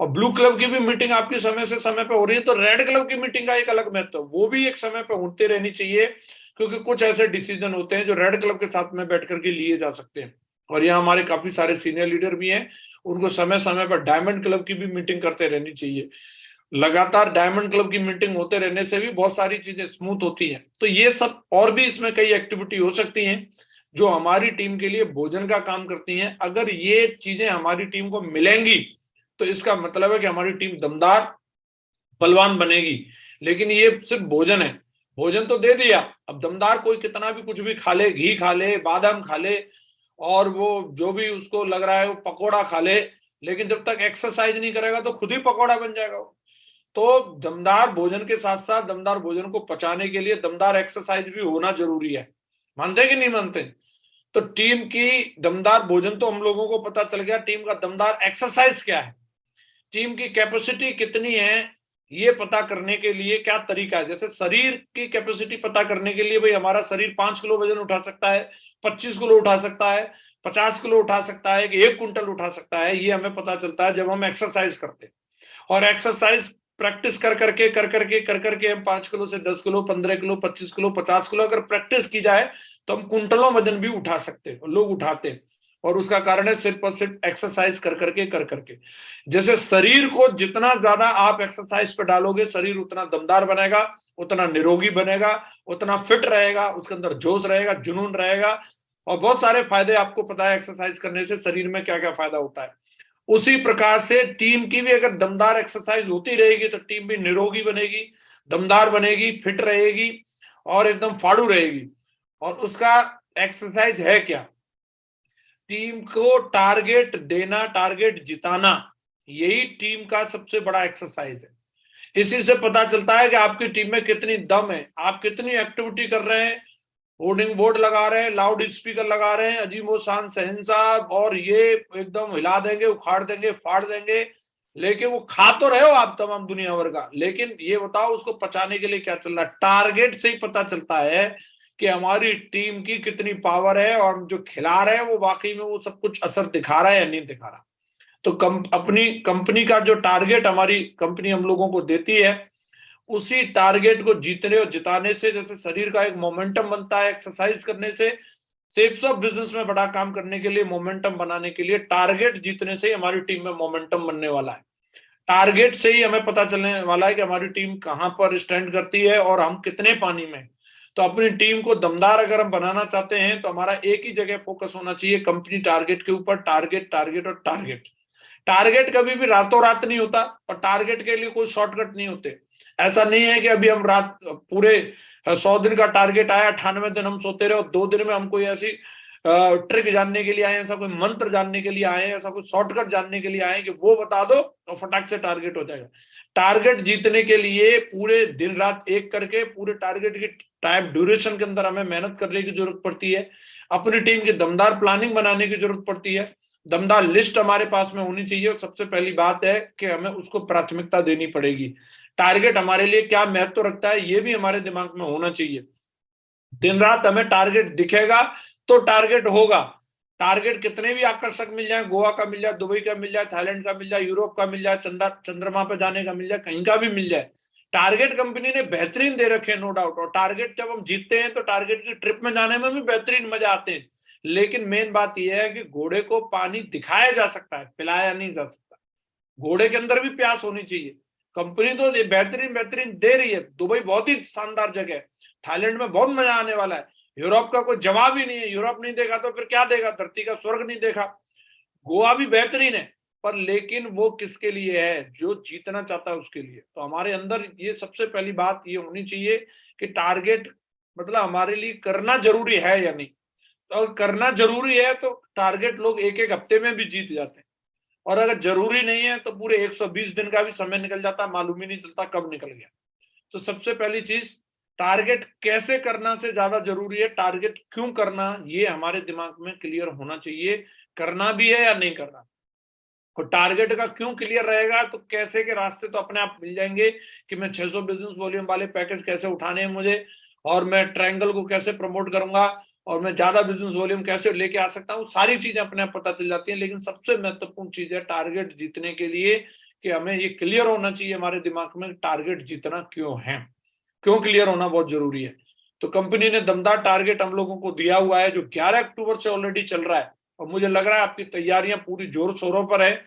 और ब्लू क्लब की भी मीटिंग आपकी समय से समय पे हो रही है तो रेड क्लब की मीटिंग का एक अलग महत्व है, वो भी एक समय पे होती रहनी चाहिए। क्योंकि कुछ ऐसे डिसीजन होते हैं जो रेड क्लब के साथ में बैठ करके लिए जा सकते हैं। और यहाँ हमारे काफी सारे सीनियर लीडर भी हैं, उनको समय समय पर डायमंड क्लब की भी मीटिंग करते रहनी चाहिए। लगातार डायमंड क्लब की मीटिंग होते रहने से भी बहुत सारी चीजें स्मूथ होती हैं। तो ये सब और भी इसमें कई एक्टिविटी हो सकती हैं जो हमारी टीम के लिए भोजन का काम करती हैं। अगर ये चीजें हमारी टीम को मिलेंगी तो इसका मतलब है कि हमारी टीम दमदार बलवान बनेगी। लेकिन ये सिर्फ भोजन है, भोजन तो दे दिया, अब दमदार कोई कितना भी कुछ भी खा ले, घी खा ले, बादाम खा ले, और वो जो भी उसको लग रहा है वो पकोड़ा खा ले, लेकिन जब तक एक्सरसाइज नहीं करेगा तो खुद ही पकोड़ा बन जाएगा वो। तो दमदार भोजन के साथ साथ दमदार भोजन को पचाने के लिए दमदार एक्सरसाइज भी होना जरूरी है। मानते कि नहीं मानते? तो टीम की दमदार भोजन तो हम लोगों को पता चल गया, टीम का दमदार एक्सरसाइज क्या है, टीम की कैपेसिटी कितनी है, ये पता करने के लिए क्या तरीका है। जैसे शरीर की कैपेसिटी पता करने के लिए, भाई हमारा शरीर 5 किलो वजन उठा सकता है, 25 किलो उठा सकता है, 50 किलो उठा सकता है, कि 1 क्विंटल उठा सकता है, ये हमें पता चलता है जब हम एक्सरसाइज करते हैं। और एक्सरसाइज प्रैक्टिस कर करके हम 5 किलो से 10 किलो, 15 किलो, 25 किलो, 50 किलो अगर प्रैक्टिस की जाए तो हम कुंटलों वजन भी उठा सकते हैं, लोग उठाते हैं। और उसका कारण है सिर्फ और सिर्फ एक्सरसाइज कर करके। जैसे शरीर को जितना ज्यादा आप एक्सरसाइज पे डालोगे, शरीर उतना दमदार बनेगा, उतना निरोगी बनेगा, उतना फिट रहेगा, उसके अंदर जोश रहेगा, जुनून रहेगा। और बहुत सारे फायदे आपको पता है एक्सरसाइज करने से शरीर में क्या क्या फायदा होता है। उसी प्रकार से टीम की भी अगर दमदार एक्सरसाइज होती रहेगी तो टीम भी निरोगी बनेगी, दमदार बनेगी, फिट रहेगी और एकदम फाड़ू रहेगी। और उसका एक्सरसाइज है क्या? टीम को टारगेट देना, टारगेट जिताना, यही टीम का सबसे बड़ा एक्सरसाइज है। इसी से पता चलता है कि आपकी टीम में कितनी दम है, आप कितनी एक्टिविटी कर रहे हैं, होर्डिंग बोर्ड लगा रहे हैं, लाउड स्पीकर लगा रहे हैं, अजीबो शान शहंशाह, और ये एकदम हिला देंगे, उखाड़ देंगे, फाड़ देंगे। लेकिन वो खा तो रहे हो आप तमाम दुनिया भर का, लेकिन ये बताओ उसको पचाने के लिए क्या चल रहा है। टारगेट से ही पता चलता है कि हमारी टीम की कितनी पावर है और हम जो खिला रहे हैं वो वाकई में वो सब कुछ असर दिखा रहा है या नहीं दिखा रहा। तो अपनी कंपनी का जो टारगेट हमारी कंपनी हम लोगों को देती है, उसी टारगेट को जीतने और जिताने से, जैसे शरीर का एक मोमेंटम बनता है एक्सरसाइज करने से, सेप्स ऑफ बिजनेस में बड़ा काम करने के लिए, मोमेंटम बनाने के लिए, टारगेट जीतने से ही हमारी टीम में मोमेंटम बनने वाला है। टारगेट से ही हमें पता चलने वाला है कि हमारी टीम कहां पर स्टैंड करती है और हम कितने पानी में। तो अपनी टीम को दमदार अगर हम बनाना चाहते हैं तो हमारा एक ही जगह फोकस होना चाहिए, कंपनी टारगेट के ऊपर। टारगेट, टारगेट और टारगेट। टारगेट कभी भी रातों रात नहीं होता और टारगेट के लिए कोई शॉर्टकट नहीं होते। ऐसा नहीं है कि अभी हम रात पूरे 100 दिन का टारगेट आया, 98 दिन हम सोते रहे और 2 दिन में हम कोई ऐसी ट्रिक जानने के लिए आए हैं, ऐसा कोई मंत्र जानने के लिए आए हैं, ऐसा कोई शॉर्टकट जानने के लिए आए हैं कि वो बता दो और फटाक से टारगेट हो जाएगा। टारगेट जीतने के लिए पूरे दिन रात एक करके पूरे टारगेट की टाइम ड्यूरेशन के अंदर हमें मेहनत करने की जरूरत पड़ती है। अपनी टीम की दमदार प्लानिंग बनाने की जरूरत पड़ती है। दमदार लिस्ट हमारे पास में होनी चाहिए और सबसे पहली बात है कि हमें उसको प्राथमिकता देनी पड़ेगी। टारगेट हमारे लिए क्या महत्व रखता है ये भी हमारे दिमाग में होना चाहिए। दिन रात हमें टारगेट दिखेगा तो टारगेट होगा। टारगेट कितने भी आकर्षक मिल जाए, गोवा का मिल जाए, दुबई का मिल जाए, थाईलैंड का मिल जाए, यूरोप का मिल जाए, चंद्रमा पे जाने का मिल जाए, कहीं का भी मिल जाए, टारगेट कंपनी ने बेहतरीन दे रखे हैं, नो डाउट। और टारगेट जब हम जीतते हैं तो टारगेट की ट्रिप में जाने में भी बेहतरीन मजा आते हैं। लेकिन मेन बात यह है कि घोड़े को पानी दिखाया जा सकता है, पिलाया नहीं जा सकता। घोड़े के अंदर भी प्यास होनी चाहिए। कंपनी तो बेहतरीन बेहतरीन दे रही है, दुबई बहुत ही शानदार जगह है, थाईलैंड में बहुत मजा आने वाला है, यूरोप का कोई जवाब ही नहीं है। यूरोप नहीं देखा तो फिर क्या देगा, धरती का स्वर्ग नहीं देखा। गोवा भी बेहतरीन है, पर लेकिन वो किसके लिए है, जो जीतना चाहता है उसके लिए। तो हमारे अंदर ये सबसे पहली बात ये होनी चाहिए कि टारगेट मतलब हमारे लिए करना जरूरी है या नहीं। तो अगर करना जरूरी है तो टारगेट लोग एक एक हफ्ते में भी जीत जाते हैं, और अगर जरूरी नहीं है तो पूरे 120 दिन का भी समय निकल जाता है, मालूम ही नहीं चलता कब निकल गया। तो सबसे पहली चीज, टारगेट कैसे करना से ज्यादा जरूरी है टारगेट क्यों करना, ये हमारे दिमाग में क्लियर होना चाहिए। करना भी है या नहीं करना। और टारगेट का क्यों क्लियर रहेगा तो कैसे के रास्ते तो अपने आप मिल जाएंगे कि मैं 600 बिजनेस वॉल्यूम वाले पैकेज कैसे उठाने हैं मुझे, और मैं ट्रायंगल को कैसे प्रमोट करूंगा, और मैं ज्यादा बिजनेस वॉल्यूम कैसे लेके आ सकता हूँ, सारी चीजें अपने आप पता चल जाती हैं। लेकिन सबसे महत्वपूर्ण चीज है टारगेट जीतने के लिए कि हमें ये क्लियर होना चाहिए हमारे दिमाग में टारगेट जीतना क्यों है, क्यों क्लियर होना बहुत जरूरी है। तो कंपनी ने दमदार टारगेट हम लोगों को दिया हुआ है जो 11 अक्टूबर से ऑलरेडी चल रहा है, और मुझे लग रहा है आपकी तैयारियां पूरी जोर शोरों पर है।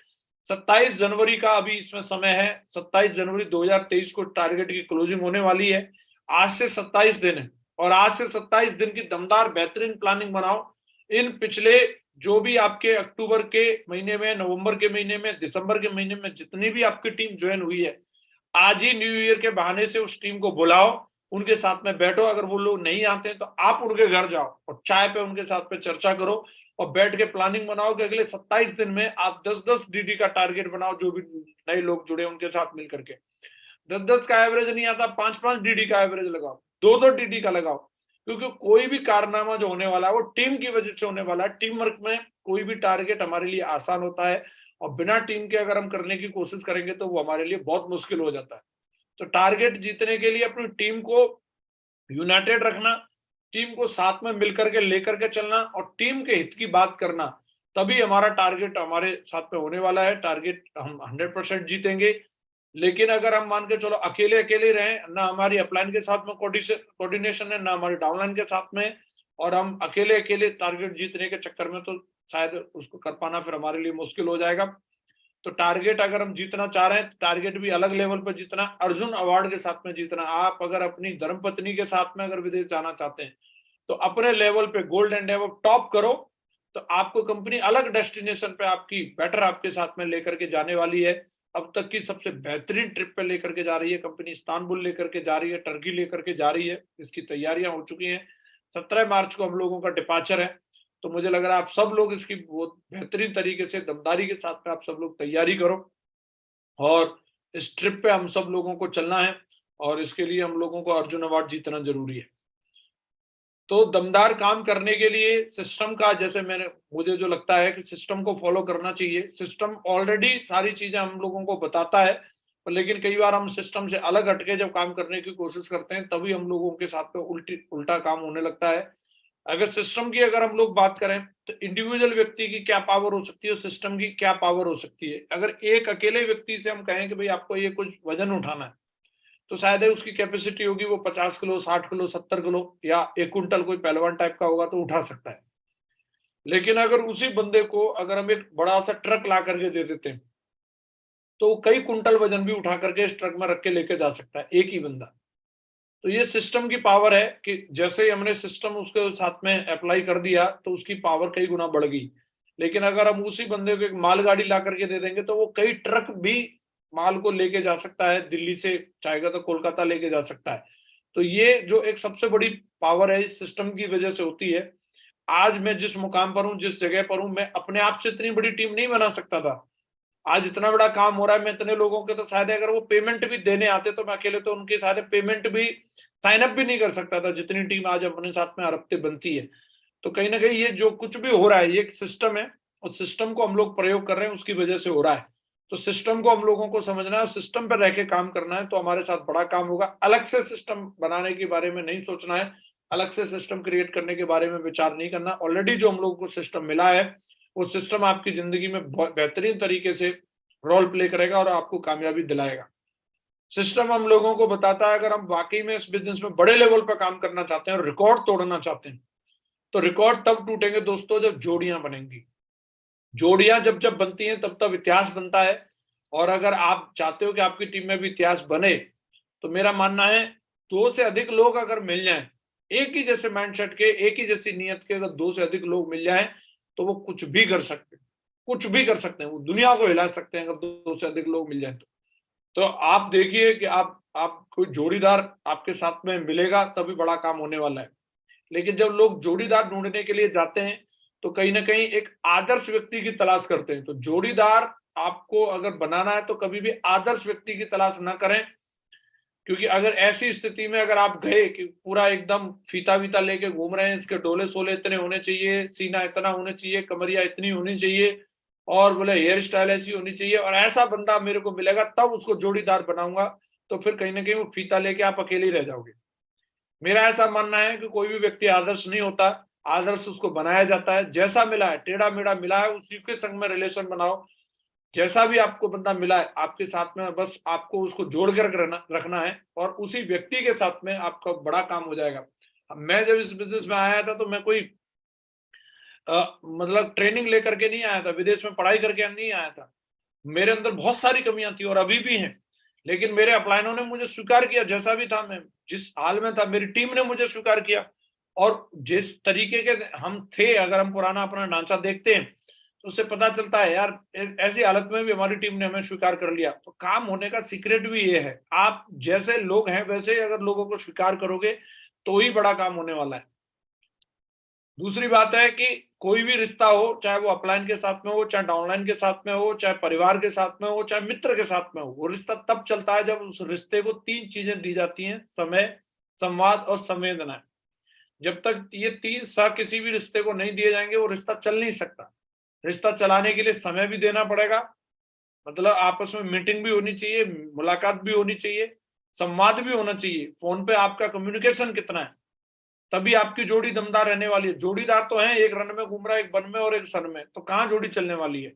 27 जनवरी का अभी इसमें समय है, 27 जनवरी 2023 को टारगेट की क्लोजिंग होने वाली है। आज से 27 दिन है, और आज से 27 दिन की दमदार बेहतरीन प्लानिंग बनाओ। इन पिछले जो भी आपके अक्टूबर के महीने में, नवंबर के महीने में, दिसंबर के महीने में जितनी भी आपकी टीम ज्वाइन हुई है, आज ही न्यू ईयर के बहाने से उस टीम को बुलाओ, उनके साथ में बैठो। अगर वो लोग नहीं आते हैं तो आप उनके घर जाओ और चाय पे उनके साथ पे चर्चा करो और बैठ के प्लानिंग बनाओ कि अगले 27 दिन में आप 10-10 डीडी का टारगेट बनाओ। जो भी नए लोग जुड़े उनके साथ मिलकर के 10-10 का एवरेज नहीं आता, 5-5 डीडी का एवरेज लगाओ, 2-2 डीडी का लगाओ। क्योंकि कोई भी कारनामा जो होने वाला है वो टीम की वजह से होने वाला है। टीम वर्क में कोई भी टारगेट हमारे लिए आसान होता है, और बिना टीम के अगर हम करने की कोशिश करेंगे तो वो हमारे लिए बहुत मुश्किल हो जाता है। तो टारगेट जीतने के लिए अपनी टीम को यूनाइटेड रखना, टीम को साथ में मिलकर के लेकर के चलना और टीम के हित की बात करना, तभी हमारा टारगेट हमारे साथ में होने वाला है। टारगेट हम 100% जीतेंगे। लेकिन अगर हम मान के चलो अकेले अकेले रहे, ना हमारी अपलाइन के साथ में कोऑर्डिनेशन है, ना हमारी डाउनलाइन के साथ में, और हम अकेले अकेले टारगेट जीतने के चक्कर में, तो शायद उसको कर पाना फिर हमारे लिए मुश्किल हो जाएगा। तो टारगेट अगर हम जीतना चाह रहे हैं तो टारगेट भी अलग लेवल पर जीतना, अर्जुन अवार्ड के साथ में जीतना। आप अगर अपनी धर्मपत्नी के साथ में अगर विदेश जाना चाहते हैं तो अपने लेवल पे गोल्ड एंड एबव टॉप करो, तो आपको कंपनी अलग डेस्टिनेशन पे आपकी बेटर आपके साथ में लेकर के जाने वाली है। अब तक की सबसे बेहतरीन ट्रिप पे लेकर के जा रही है कंपनी, इस्तांबुल लेकर के जा रही है, टर्की लेकर के जा रही है, इसकी तैयारियां हो चुकी हैं। 17 मार्च को हम लोगों का डिपार्चर है। तो मुझे लग रहा है आप सब लोग इसकी बहुत बेहतरीन तरीके से दमदारी के साथ में आप सब लोग तैयारी करो, और इस ट्रिप पे हम सब लोगों को चलना है, और इसके लिए हम लोगों को अर्जुन अवार्ड जीतना जरूरी है। तो दमदार काम करने के लिए सिस्टम का, जैसे मुझे जो लगता है कि सिस्टम को फॉलो करना चाहिए। सिस्टम ऑलरेडी सारी चीजें हम लोगों को बताता है, पर लेकिन कई बार हम सिस्टम से अलग हटके जब काम करने की कोशिश करते हैं तभी हम लोगों के साथ में उल्टा काम होने लगता है। अगर सिस्टम की अगर हम लोग बात करें तो इंडिविजुअल व्यक्ति की क्या पावर हो सकती है और सिस्टम की क्या पावर हो सकती है। अगर एक अकेले व्यक्ति से हम कहें कि भाई आपको ये कुछ वजन उठाना है, तो शायद है उसकी कैपेसिटी होगी वो 50 किलो, 60 किलो, 70 किलो, या 1 कुंटल, कोई पहलवान टाइप का होगा तो उठा सकता है। लेकिन अगर उसी बंदे को अगर हम एक बड़ा सा ट्रक ला करके दे देते हैं तो वो कई कुंटल वजन भी उठा करके इस ट्रक में रख के लेके जा सकता है एक ही बंदा। तो ये सिस्टम की पावर है कि जैसे ही हमने सिस्टम उसके साथ में अप्लाई कर दिया तो उसकी पावर कई गुना बढ़ गई। लेकिन अगर हम उसी बंदे को एक मालगाड़ी ला करके दे देंगे तो वो कई ट्रक भी माल को लेके जा सकता है, दिल्ली से चाहेगा तो कोलकाता लेके जा सकता है। तो ये जो एक सबसे बड़ी पावर है इस सिस्टम की वजह से होती है। आज मैं जिस मुकाम पर हूं, जिस जगह पर हूं, मैं अपने आप से इतनी बड़ी टीम नहीं बना सकता था। आज इतना बड़ा काम हो रहा है, मैं इतने लोगों के तो शायद अगर वो पेमेंट भी देने आते तो मैं अकेले तो उनके सारे पेमेंट भी साइन अप भी नहीं कर सकता था, जितनी टीम आज अपने साथ में हर हफ्ते बनती है। तो कहीं ना कहीं ये जो कुछ भी हो रहा है, ये एक सिस्टम है, और सिस्टम को हम लोग प्रयोग कर रहे हैं, उसकी वजह से हो रहा है। तो सिस्टम को हम लोगों को समझना है, सिस्टम पर रह के काम करना है, तो हमारे साथ बड़ा काम होगा। अलग से सिस्टम बनाने के बारे में नहीं सोचना है, अलग से सिस्टम क्रिएट करने के बारे में विचार नहीं करना। ऑलरेडी जो हम लोगों को सिस्टम मिला है, वो सिस्टम आपकी जिंदगी में बहुत बेहतरीन तरीके से रोल प्ले करेगा और आपको कामयाबी दिलाएगा। सिस्टम हम लोगों को बताता है, अगर हम वाकई में इस बिजनेस में बड़े लेवल पर काम करना चाहते हैं और रिकॉर्ड तोड़ना चाहते हैं, तो रिकॉर्ड तब टूटेंगे दोस्तों जब जोड़ियां बनेंगी। जोड़ियां जब जब बनती हैं तब तब इतिहास बनता है। और अगर आप चाहते हो कि आपकी टीम में भी इतिहास बने, तो मेरा मानना है 2 से अधिक लोग अगर मिल जाएं, एक ही जैसे माइंडसेट के, एक ही जैसी नीयत के, अगर 2 से अधिक लोग मिल जाएं तो वो कुछ भी कर सकते हैं, कुछ भी कर सकते हैं, वो दुनिया को हिला सकते हैं अगर 2 से अधिक लोग मिल जाएं तो आप देखिए कि आप कोई जोड़ीदार आपके साथ में मिलेगा तभी बड़ा काम होने वाला है। लेकिन जब लोग जोड़ीदार ढूंढने के लिए जाते हैं तो कहीं ना कहीं एक आदर्श व्यक्ति की तलाश करते हैं। तो जोड़ीदार आपको अगर बनाना है तो कभी भी आदर्श व्यक्ति की तलाश ना करें, क्योंकि अगर ऐसी स्थिति में अगर आप गए कि पूरा एकदम फीता वीता लेके घूम रहे हैं, इसके डोले सोले इतने होने चाहिए, सीना इतना होना चाहिए, कमरिया इतनी होनी चाहिए, और बोले हेयर स्टाइल ऐसी होनी चाहिए, और ऐसा बंदा मेरे को मिलेगा तब उसको जोड़ीदार बनाऊंगा, तो फिर कहीं ना कहीं वो फीता लेके आप अकेले ही रह जाओगे। मेरा ऐसा मानना है कि कोई भी व्यक्ति आदर्श नहीं होता, आदर्श उसको बनाया जाता है। जैसा मिला है, टेढ़ा मेढ़ा मिला है, उसी के संग में रिलेशन बनाओ। जैसा भी आपको बंदा मिला है आपके साथ में, बस आपको उसको जोड़ कर रखना है, और उसी व्यक्ति के साथ में आपका बड़ा काम हो जाएगा। अब मैं जब इस बिजनेस में आया था तो मैं कोई मतलब ट्रेनिंग लेकर के नहीं आया था, विदेश में पढ़ाई करके नहीं आया था। मेरे अंदर बहुत सारी कमियां थी और अभी भी हैं, लेकिन मेरे अपलाइनों ने मुझे स्वीकार किया जैसा भी था, मैं जिस हाल में था, मेरी टीम ने मुझे स्वीकार किया। और जिस तरीके के हम थे, अगर हम पुराना अपना ढांचा देखते हैं तो उससे पता चलता है यार, ऐसी हालत में भी हमारी टीम ने हमें स्वीकार कर लिया। तो काम होने का सीक्रेट भी ये है, आप जैसे लोग हैं वैसे ही अगर लोगों को स्वीकार करोगे तो ही बड़ा काम होने वाला है। दूसरी बात है कि कोई भी रिश्ता हो, चाहे वो अपलाइन के साथ में हो, चाहे डाउनलाइन के साथ में हो, चाहे परिवार के साथ में हो, चाहे मित्र के साथ में हो, वो रिश्ता तब चलता है जब उस रिश्ते को 3 चीजें दी जाती हैं: समय, संवाद और संवेदना। जब तक ये 3 सा किसी भी रिश्ते को नहीं दिए जाएंगे, वो रिश्ता चल नहीं सकता। रिश्ता चलाने के लिए समय भी देना पड़ेगा, मतलब आपस में मीटिंग भी होनी चाहिए, मुलाकात भी होनी चाहिए, संवाद भी होना चाहिए, फोन पे आपका कम्युनिकेशन कितना है, तभी आपकी जोड़ी दमदार रहने वाली है। जोड़ीदार तो है, एक रन में घूम रहा है, एक वन में और एक सन में, तो कहाँ जोड़ी चलने वाली है।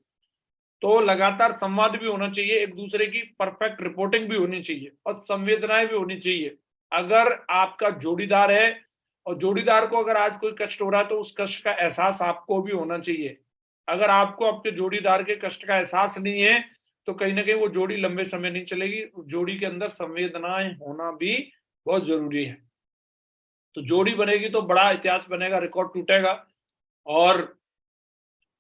तो लगातार संवाद भी होना चाहिए, एक दूसरे की परफेक्ट रिपोर्टिंग भी होनी चाहिए, और संवेदनाएं भी होनी चाहिए। अगर आपका जोड़ीदार है और जोड़ीदार को अगर आज कोई कष्ट हो रहा है तो उस कष्ट का एहसास आपको भी होना चाहिए। अगर आपको आपके जोड़ीदार के कष्ट का एहसास नहीं है तो कहीं ना कहीं वो जोड़ी लंबे समय नहीं चलेगी। जोड़ी के अंदर संवेदनाएं होना भी बहुत जरूरी है। तो जोड़ी बनेगी तो बड़ा इतिहास बनेगा, रिकॉर्ड टूटेगा। और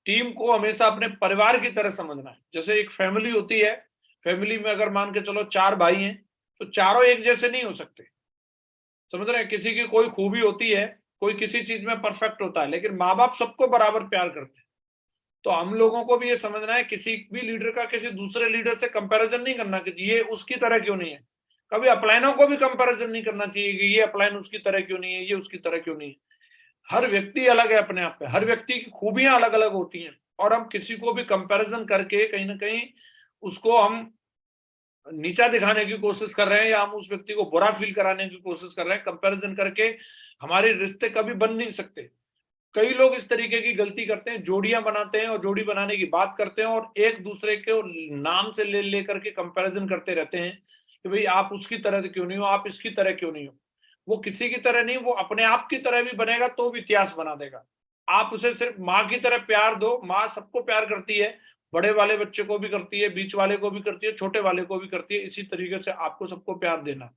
टीम को हमेशा अपने परिवार की तरह समझना है। जैसे एक फैमिली होती है, फैमिली में अगर मान के चलो 4 भाई हैं, तो चारों एक जैसे नहीं हो सकते, समझ रहे हैं। किसी की कोई खूबी होती है, कोई किसी चीज में परफेक्ट होता है, लेकिन माँ बाप सबको बराबर प्यार करते हैं। तो हम लोगों को भी ये समझना है, किसी भी लीडर का किसी दूसरे लीडर से कंपैरिजन नहीं करना कि ये उसकी तरह क्यों नहीं है। कभी अपलाइनों को भी कंपैरिजन नहीं करना चाहिए कि ये अपलाइन उसकी तरह क्यों नहीं है, ये उसकी तरह क्यों नहीं है। हर व्यक्ति अलग है अपने आप पे, हर व्यक्ति की खूबियां अलग अलग होती हैं, और हम किसी को भी कंपैरिजन करके कहीं ना कहीं उसको हम नीचा दिखाने की कोशिश कर रहे हैं, या हम उस व्यक्ति को बुरा फील कराने की कोशिश कर रहे हैं। कंपैरिजन करके हमारे रिश्ते कभी बन नहीं सकते। कई लोग इस तरीके की गलती करते हैं, जोड़ियां बनाते हैं और जोड़ी बनाने की बात करते हैं, और एक दूसरे के नाम से ले लेकर के कंपैरिजन करते रहते हैं कि भाई आप उसकी तरह क्यों नहीं हो, आप इसकी तरह क्यों नहीं हो। वो किसी की तरह नहीं, वो अपने आप की तरह भी बनेगा तो भी इतिहास बना देगा। आप उसे सिर्फ माँ की तरह प्यार दो, माँ सबको प्यार करती है, बड़े वाले बच्चे को भी करती है, बीच वाले को भी करती है, छोटे वाले को भी करती है। इसी तरीके से आपको सबको प्यार देना।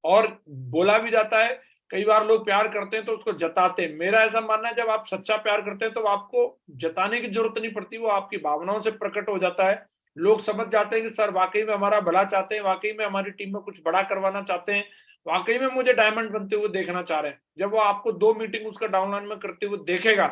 और बोला भी जाता है, कई बार लोग प्यार करते हैं तो उसको जताते हैं। मेरा ऐसा मानना है, जब आप सच्चा प्यार करते हैं तो आपको जताने की जरूरत नहीं पड़ती, वो आपकी भावनाओं से प्रकट हो जाता है। लोग समझ जाते हैं कि सर वाकई में हमारा भला चाहते हैं, वाकई में हमारी टीम में कुछ बड़ा करवाना चाहते हैं, वाकई में मुझे डायमंड बनते हुए देखना चाह रहे हैं। जब वो आपको 2 मीटिंग उसका डाउनलाइन में करते हुए देखेगा,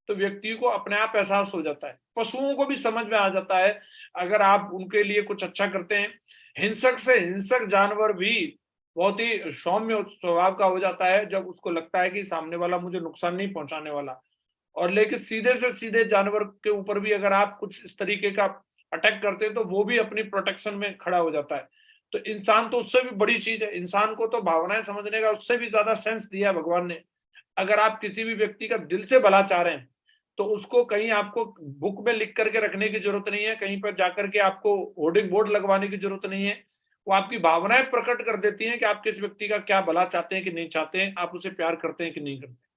तो व्यक्ति को अपने आप एहसास हो जाता है। पशुओं को भी समझ में आ जाता है, अगर आप उनके लिए कुछ अच्छा करते हैं। हिंसक से हिंसक जानवर भी बहुत ही सौम्य स्वभाव का हो जाता है, जब उसको लगता है कि सामने वाला मुझे नुकसान नहीं पहुंचाने वाला। और लेकिन सीधे से सीधे जानवर के ऊपर भी अगर आप कुछ इस तरीके का अटैक करते हैं, तो वो भी अपनी प्रोटेक्शन में खड़ा हो जाता है। तो इंसान तो उससे भी बड़ी चीज है, इंसान को तो भावनाएं समझने का उससे भी ज्यादा सेंस दिया है भगवान ने। अगर आप किसी भी व्यक्ति का दिल से भला चाह रहे हैं, तो उसको कहीं आपको बुक में लिख करके रखने की जरूरत नहीं है, कहीं पर जाकर के आपको होर्डिंग बोर्ड लगवाने की जरूरत नहीं है। वो आपकी भावनाएं प्रकट कर देती हैं कि आप किस व्यक्ति का क्या भला चाहते हैं कि नहीं चाहते हैं, आप उसे प्यार करते हैं कि नहीं करते।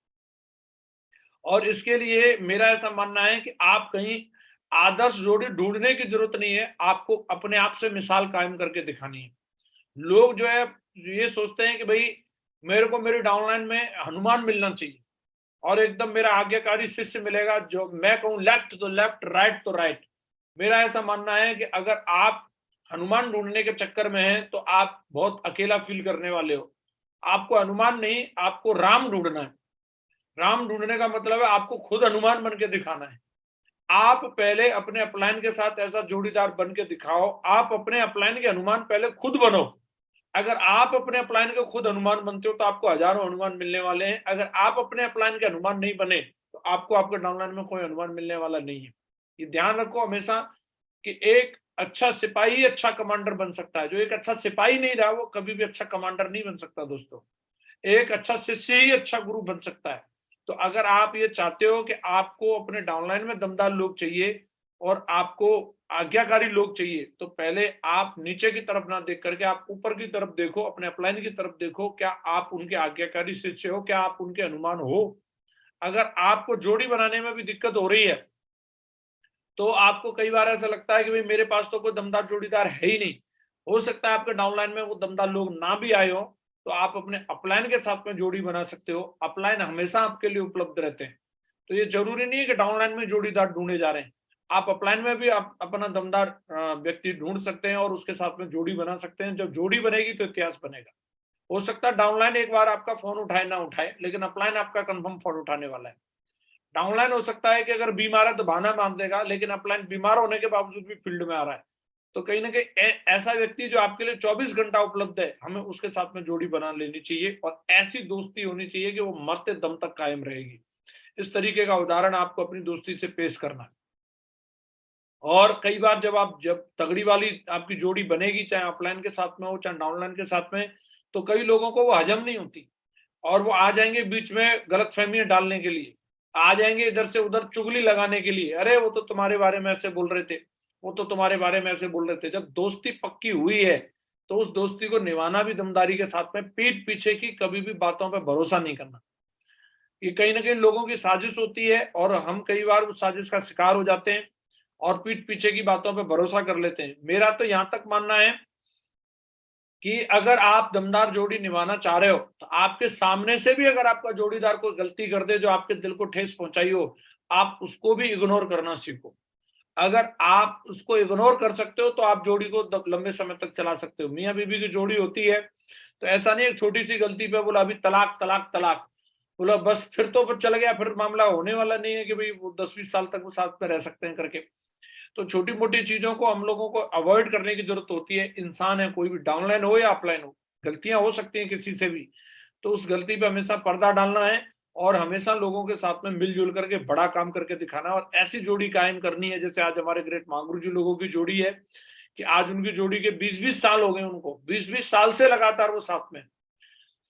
और इसके लिए मेरा ऐसा मानना है कि आप कहीं आदर्श जोड़ी ढूंढने की जरूरत नहीं है, आपको अपने आप से मिसाल कायम करके दिखानी है। लोग जो है ये सोचते हैं कि भाई मेरे को मेरी डाउनलाइन में हनुमान मिलना चाहिए, और एकदम मेरा आज्ञाकारी शिष्य मिलेगा, जो मैं कहूं लेफ्ट तो लेफ्ट, राइट तो राइट। मेरा ऐसा मानना है कि अगर आप हनुमान ढूंढने के चक्कर में हैं, तो आप बहुत अकेला फील करने वाले हो। आपको हनुमान नहीं, आपको राम ढूंढना है। राम ढूंढने का मतलब है आपको खुद हनुमान बन के दिखाना है। आप पहले अपने अपलाइन के साथ ऐसा जोड़ीदार बन के दिखाओ, आप अपने अपलाइन के हनुमान पहले खुद बनो। अगर आप अपने अपलाइन के खुद हनुमान बनते हो, तो आपको हजारों हनुमान मिलने वाले हैं। अगर आप अपने अपलाइन के हनुमान नहीं बने, तो आपको आपके डाउनलाइन में कोई हनुमान मिलने वाला नहीं है। ये ध्यान रखो हमेशा कि एक अच्छा सिपाही अच्छा कमांडर बन सकता है, जो एक अच्छा सिपाही नहीं रहा वो कभी भी अच्छा कमांडर नहीं बन सकता दोस्तों। एक अच्छा शिष्य ही अच्छा गुरु बन सकता है। तो अगर आप ये चाहते हो कि आपको अपने डाउनलाइन में दमदार लोग चाहिए और आपको आज्ञाकारी लोग चाहिए, तो पहले आप नीचे की तरफ ना देख करके आप ऊपर की तरफ देखो, अपने अपलाइन की तरफ देखो। क्या आप उनके आज्ञाकारी शिष्य हो? क्या आप उनके अनुमान हो? अगर आपको जोड़ी बनाने में भी दिक्कत हो रही है, तो आपको कई बार ऐसा लगता है कि भाई मेरे पास तो कोई दमदार जोड़ीदार है ही नहीं। हो सकता है आपके डाउनलाइन में वो दमदार लोग ना भी आए हो, तो आप अपने अपलाइन के साथ में जोड़ी बना सकते हो। अपलाइन हमेशा आपके लिए उपलब्ध रहते हैं। तो ये जरूरी नहीं है कि डाउनलाइन में जोड़ीदार ढूंढे जा रहे हैं। आप अपलाइन में भी आप अपना दमदार व्यक्ति ढूंढ सकते हैं और उसके साथ में जोड़ी बना सकते हैं। जब जोड़ी बनेगी तो इतिहास बनेगा। हो सकता है डाउनलाइन एक बार आपका फोन उठाए ना उठाए, लेकिन अपलाइन आपका कंफर्म फोन उठाने वाला है। डाउनलाइन हो सकता है कि अगर बीमार है तो बहाना बांध देगा, लेकिन अपलाइन बीमार होने के बावजूद भी फील्ड में आ रहा है। तो कहीं ना कहीं ऐसा व्यक्ति जो आपके लिए 24 घंटा उपलब्ध है, हमें उसके साथ में जोड़ी बना लेनी चाहिए, और ऐसी दोस्ती होनी चाहिए कि वो मरते दम तक कायम रहेगी। इस तरीके का उदाहरण आपको अपनी दोस्ती से पेश करना है। और कई बार जब तगड़ी वाली आपकी जोड़ी बनेगी, चाहे ऑफलाइन के साथ में हो चाहे डाउनलाइन के साथ में, तो कई लोगों को वो हजम नहीं होती, और वो आ जाएंगे बीच में गलतफहमियां डालने के लिए। आ जाएंगे इधर से उधर चुगली लगाने के लिए, अरे वो तो तुम्हारे बारे में ऐसे बोल रहे थे, वो तो तुम्हारे बारे में ऐसे बोल रहे थे। जब दोस्ती पक्की हुई है, तो उस दोस्ती को निभाना भी दमदारी के साथ में। पीठ पीछे की कभी भी बातों पर भरोसा नहीं करना। ये कहीं ना कहीं लोगों की साजिश होती है, और हम कई बार उस साजिश का शिकार हो जाते हैं और पीठ पीछे की बातों पर भरोसा कर लेते हैं। मेरा तो यहां तक मानना है कि अगर आप दमदार जोड़ी निभाना चाह रहे हो, तो आपके सामने से भी अगर आपका जोड़ीदार कोई गलती कर दे जो आपके दिल को ठेस पहुंचाई हो, आप उसको भी इग्नोर करना सीखो। अगर आप उसको इग्नोर कर सकते हो, तो आप जोड़ी को लंबे समय तक चला सकते हो। मियाँ बीबी की जोड़ी होती है, तो ऐसा नहीं एक छोटी सी गलती पे बोला अभी तलाक तलाक तलाक, बोला बस फिर तो फिर चल गया, फिर मामला होने वाला नहीं है कि भाई वो 10-20 साल तक वो साथ में रह सकते हैं करके। तो छोटी मोटी चीजों को हम लोगों को अवॉइड करने की जरूरत होती है। इंसान है, कोई भी डाउनलाइन हो या अपलाइन हो, गलतियां हो सकती हैं किसी से भी। तो उस गलती पे हमेशा पर्दा डालना है, और हमेशा लोगों के साथ में मिलजुल करके बड़ा काम करके दिखाना, और ऐसी जोड़ी कायम करनी है जैसे आज हमारे ग्रेट महागुरु जी लोगों की जोड़ी है, कि आज उनकी जोड़ी के 20-20 साल हो गए उनको, 20-20 साल से लगातार वो साथ में।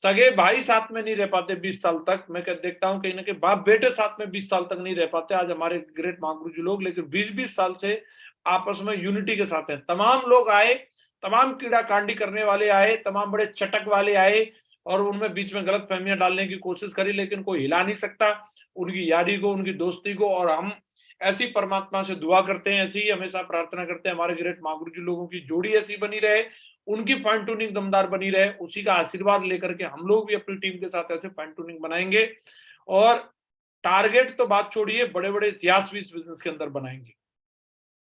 सगे भाई साथ में नहीं रह पाते 20 साल तक। मैं देखता हूं कहीं ना कहीं बाप बेटे साथ में 20 साल तक नहीं रह पाते आज हमारे ग्रेट महागुरु जी लोग, लेकिन 20-20 साल से आपस में यूनिटी के साथ हैं। तमाम लोग आए, तमाम कीड़ा कांडी करने वाले आए, तमाम बड़े चटक वाले आए, और उनमें बीच में गलत फहमियां डालने की कोशिश करी, लेकिन कोई हिला नहीं सकता उनकी यारी को, उनकी दोस्ती को। और हम ऐसी परमात्मा से दुआ करते हैं, ऐसी ही हमेशा प्रार्थना करते हैं हमारे ग्रेट महागुरु जी लोगों की जोड़ी ऐसी बनी रहे, उनकी फाइन ट्यूनिंग दमदार बनी रहे। उसी का आशीर्वाद लेकर के हम लोग भी अपनी टीम के साथ ऐसे फाइन ट्यूनिंग बनाएंगे, और टारगेट तो बात छोड़िए, बड़े बड़े इतिहास भी इस बिजनेस के अंदर बनाएंगे।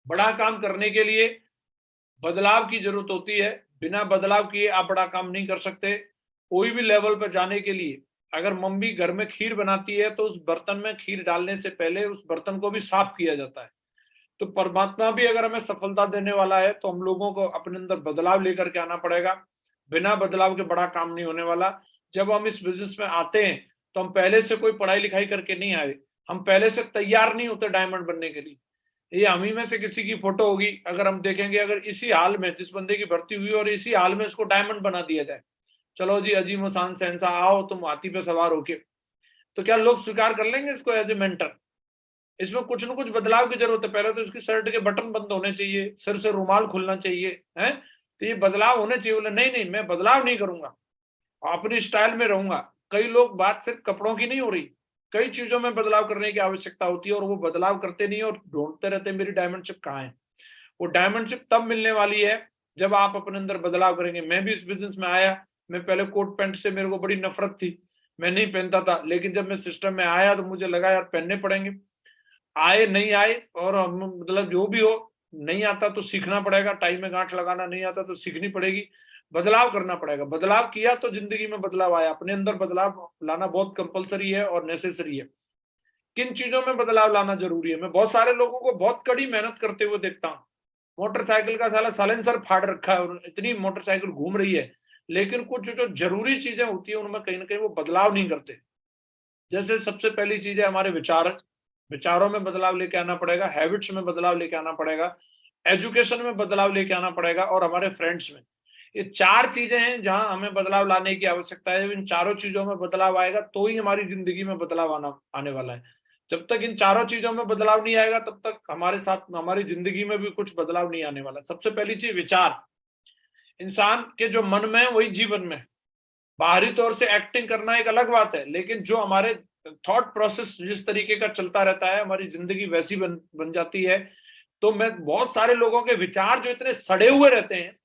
बड़ा काम करने के लिए बदलाव की जरूरत होती है, बिना बदलाव किए आप बड़ा काम नहीं कर सकते। कोई भी लेवल पर जाने के लिए अगर मम्मी घर में खीर बनाती है तो उस बर्तन में खीर डालने से पहले उस बर्तन को भी साफ किया जाता है। तो परमात्मा भी अगर हमें सफलता देने वाला है तो हम लोगों को अपने अंदर बदलाव लेकर के आना पड़ेगा। बिना बदलाव के बड़ा काम नहीं होने वाला। जब हम इस बिजनेस में आते हैं तो हम पहले से कोई पढ़ाई लिखाई करके नहीं आए, हम पहले से तैयार नहीं होते डायमंड बनने के लिए। ये हम ही में से किसी की फोटो होगी, अगर हम देखेंगे अगर इसी हाल में जिस बंदे की भर्ती हुई और इसी हाल में इसको डायमंड बना दिया जाए, चलो जी अजीम शान शहंशाह आओ तुम हाथी पे सवार होके, तो क्या लोग स्वीकार कर लेंगे इसको एज ए मेंटर? इसमें कुछ न कुछ बदलाव की जरूरत है। पहले तो इसकी शर्ट के बटन बंद होने चाहिए, सिर से रुमाल खुलना चाहिए, है तो ये बदलाव होने चाहिए। बोले नहीं नहीं मैं बदलाव नहीं करूंगा, अपनी स्टाइल में रहूंगा। कई लोग बात सिर्फ कपड़ों की नहीं हो रही, कई चीजों में बदलाव करने की आवश्यकता होती है और वो बदलाव करते नहीं और ढूंढते रहते मेरी डायमंड शिप कहाँ है। वो डायमंड शिप तब मिलने वाली है जब आप अपने अंदर बदलाव करेंगे। मैं भी इस बिजनेस में आया, मैं पहले कोट पैंट से मेरे को बड़ी नफरत थी, मैं नहीं पहनता था, लेकिन जब मैं सिस्टम में आया तो मुझे लगा यार पहनने पड़ेंगे। आए नहीं आए और मतलब जो भी हो, नहीं आता तो सीखना पड़ेगा, टाई में गांठ लगाना नहीं आता तो सीखनी पड़ेगी, बदलाव करना पड़ेगा। बदलाव किया तो जिंदगी में बदलाव आया। अपने अंदर बदलाव लाना बहुत कंपलसरी है और नेसेसरी है। किन चीजों में बदलाव लाना जरूरी है? मैं बहुत सारे लोगों को बहुत कड़ी मेहनत करते हुए देखता हूँ। मोटरसाइकिल का साला साइलेंसर फाड़ रखा है और इतनी मोटरसाइकिल घूम रही है, लेकिन कुछ जो जरूरी चीजें होती है उनमें कहीं ना कहीं वो बदलाव नहीं करते। जैसे सबसे पहली चीज है हमारे विचार, विचारों में बदलाव लेके आना पड़ेगा, हैबिट्स में बदलाव लेके आना पड़ेगा, एजुकेशन में बदलाव लेके आना पड़ेगा और हमारे फ्रेंड्स में। ये चार चीजें हैं जहां हमें बदलाव लाने की आवश्यकता है। इन चारों चीजों में बदलाव आएगा तो ही हमारी जिंदगी में बदलाव आने वाला है। जब तक इन चारों चीजों में बदलाव नहीं आएगा तब तक हमारे साथ हमारी जिंदगी में भी कुछ बदलाव नहीं आने वाला। सबसे पहली चीज विचार। इंसान के जो मन में है वही जीवन में। बाहरी तौर से एक्टिंग करना एक अलग बात है, लेकिन जो हमारे थॉट प्रोसेस जिस तरीके का चलता रहता है हमारी जिंदगी वैसी बन जाती है। तो मैं बहुत सारे लोगों के विचार जो इतने सड़े हुए रहते हैं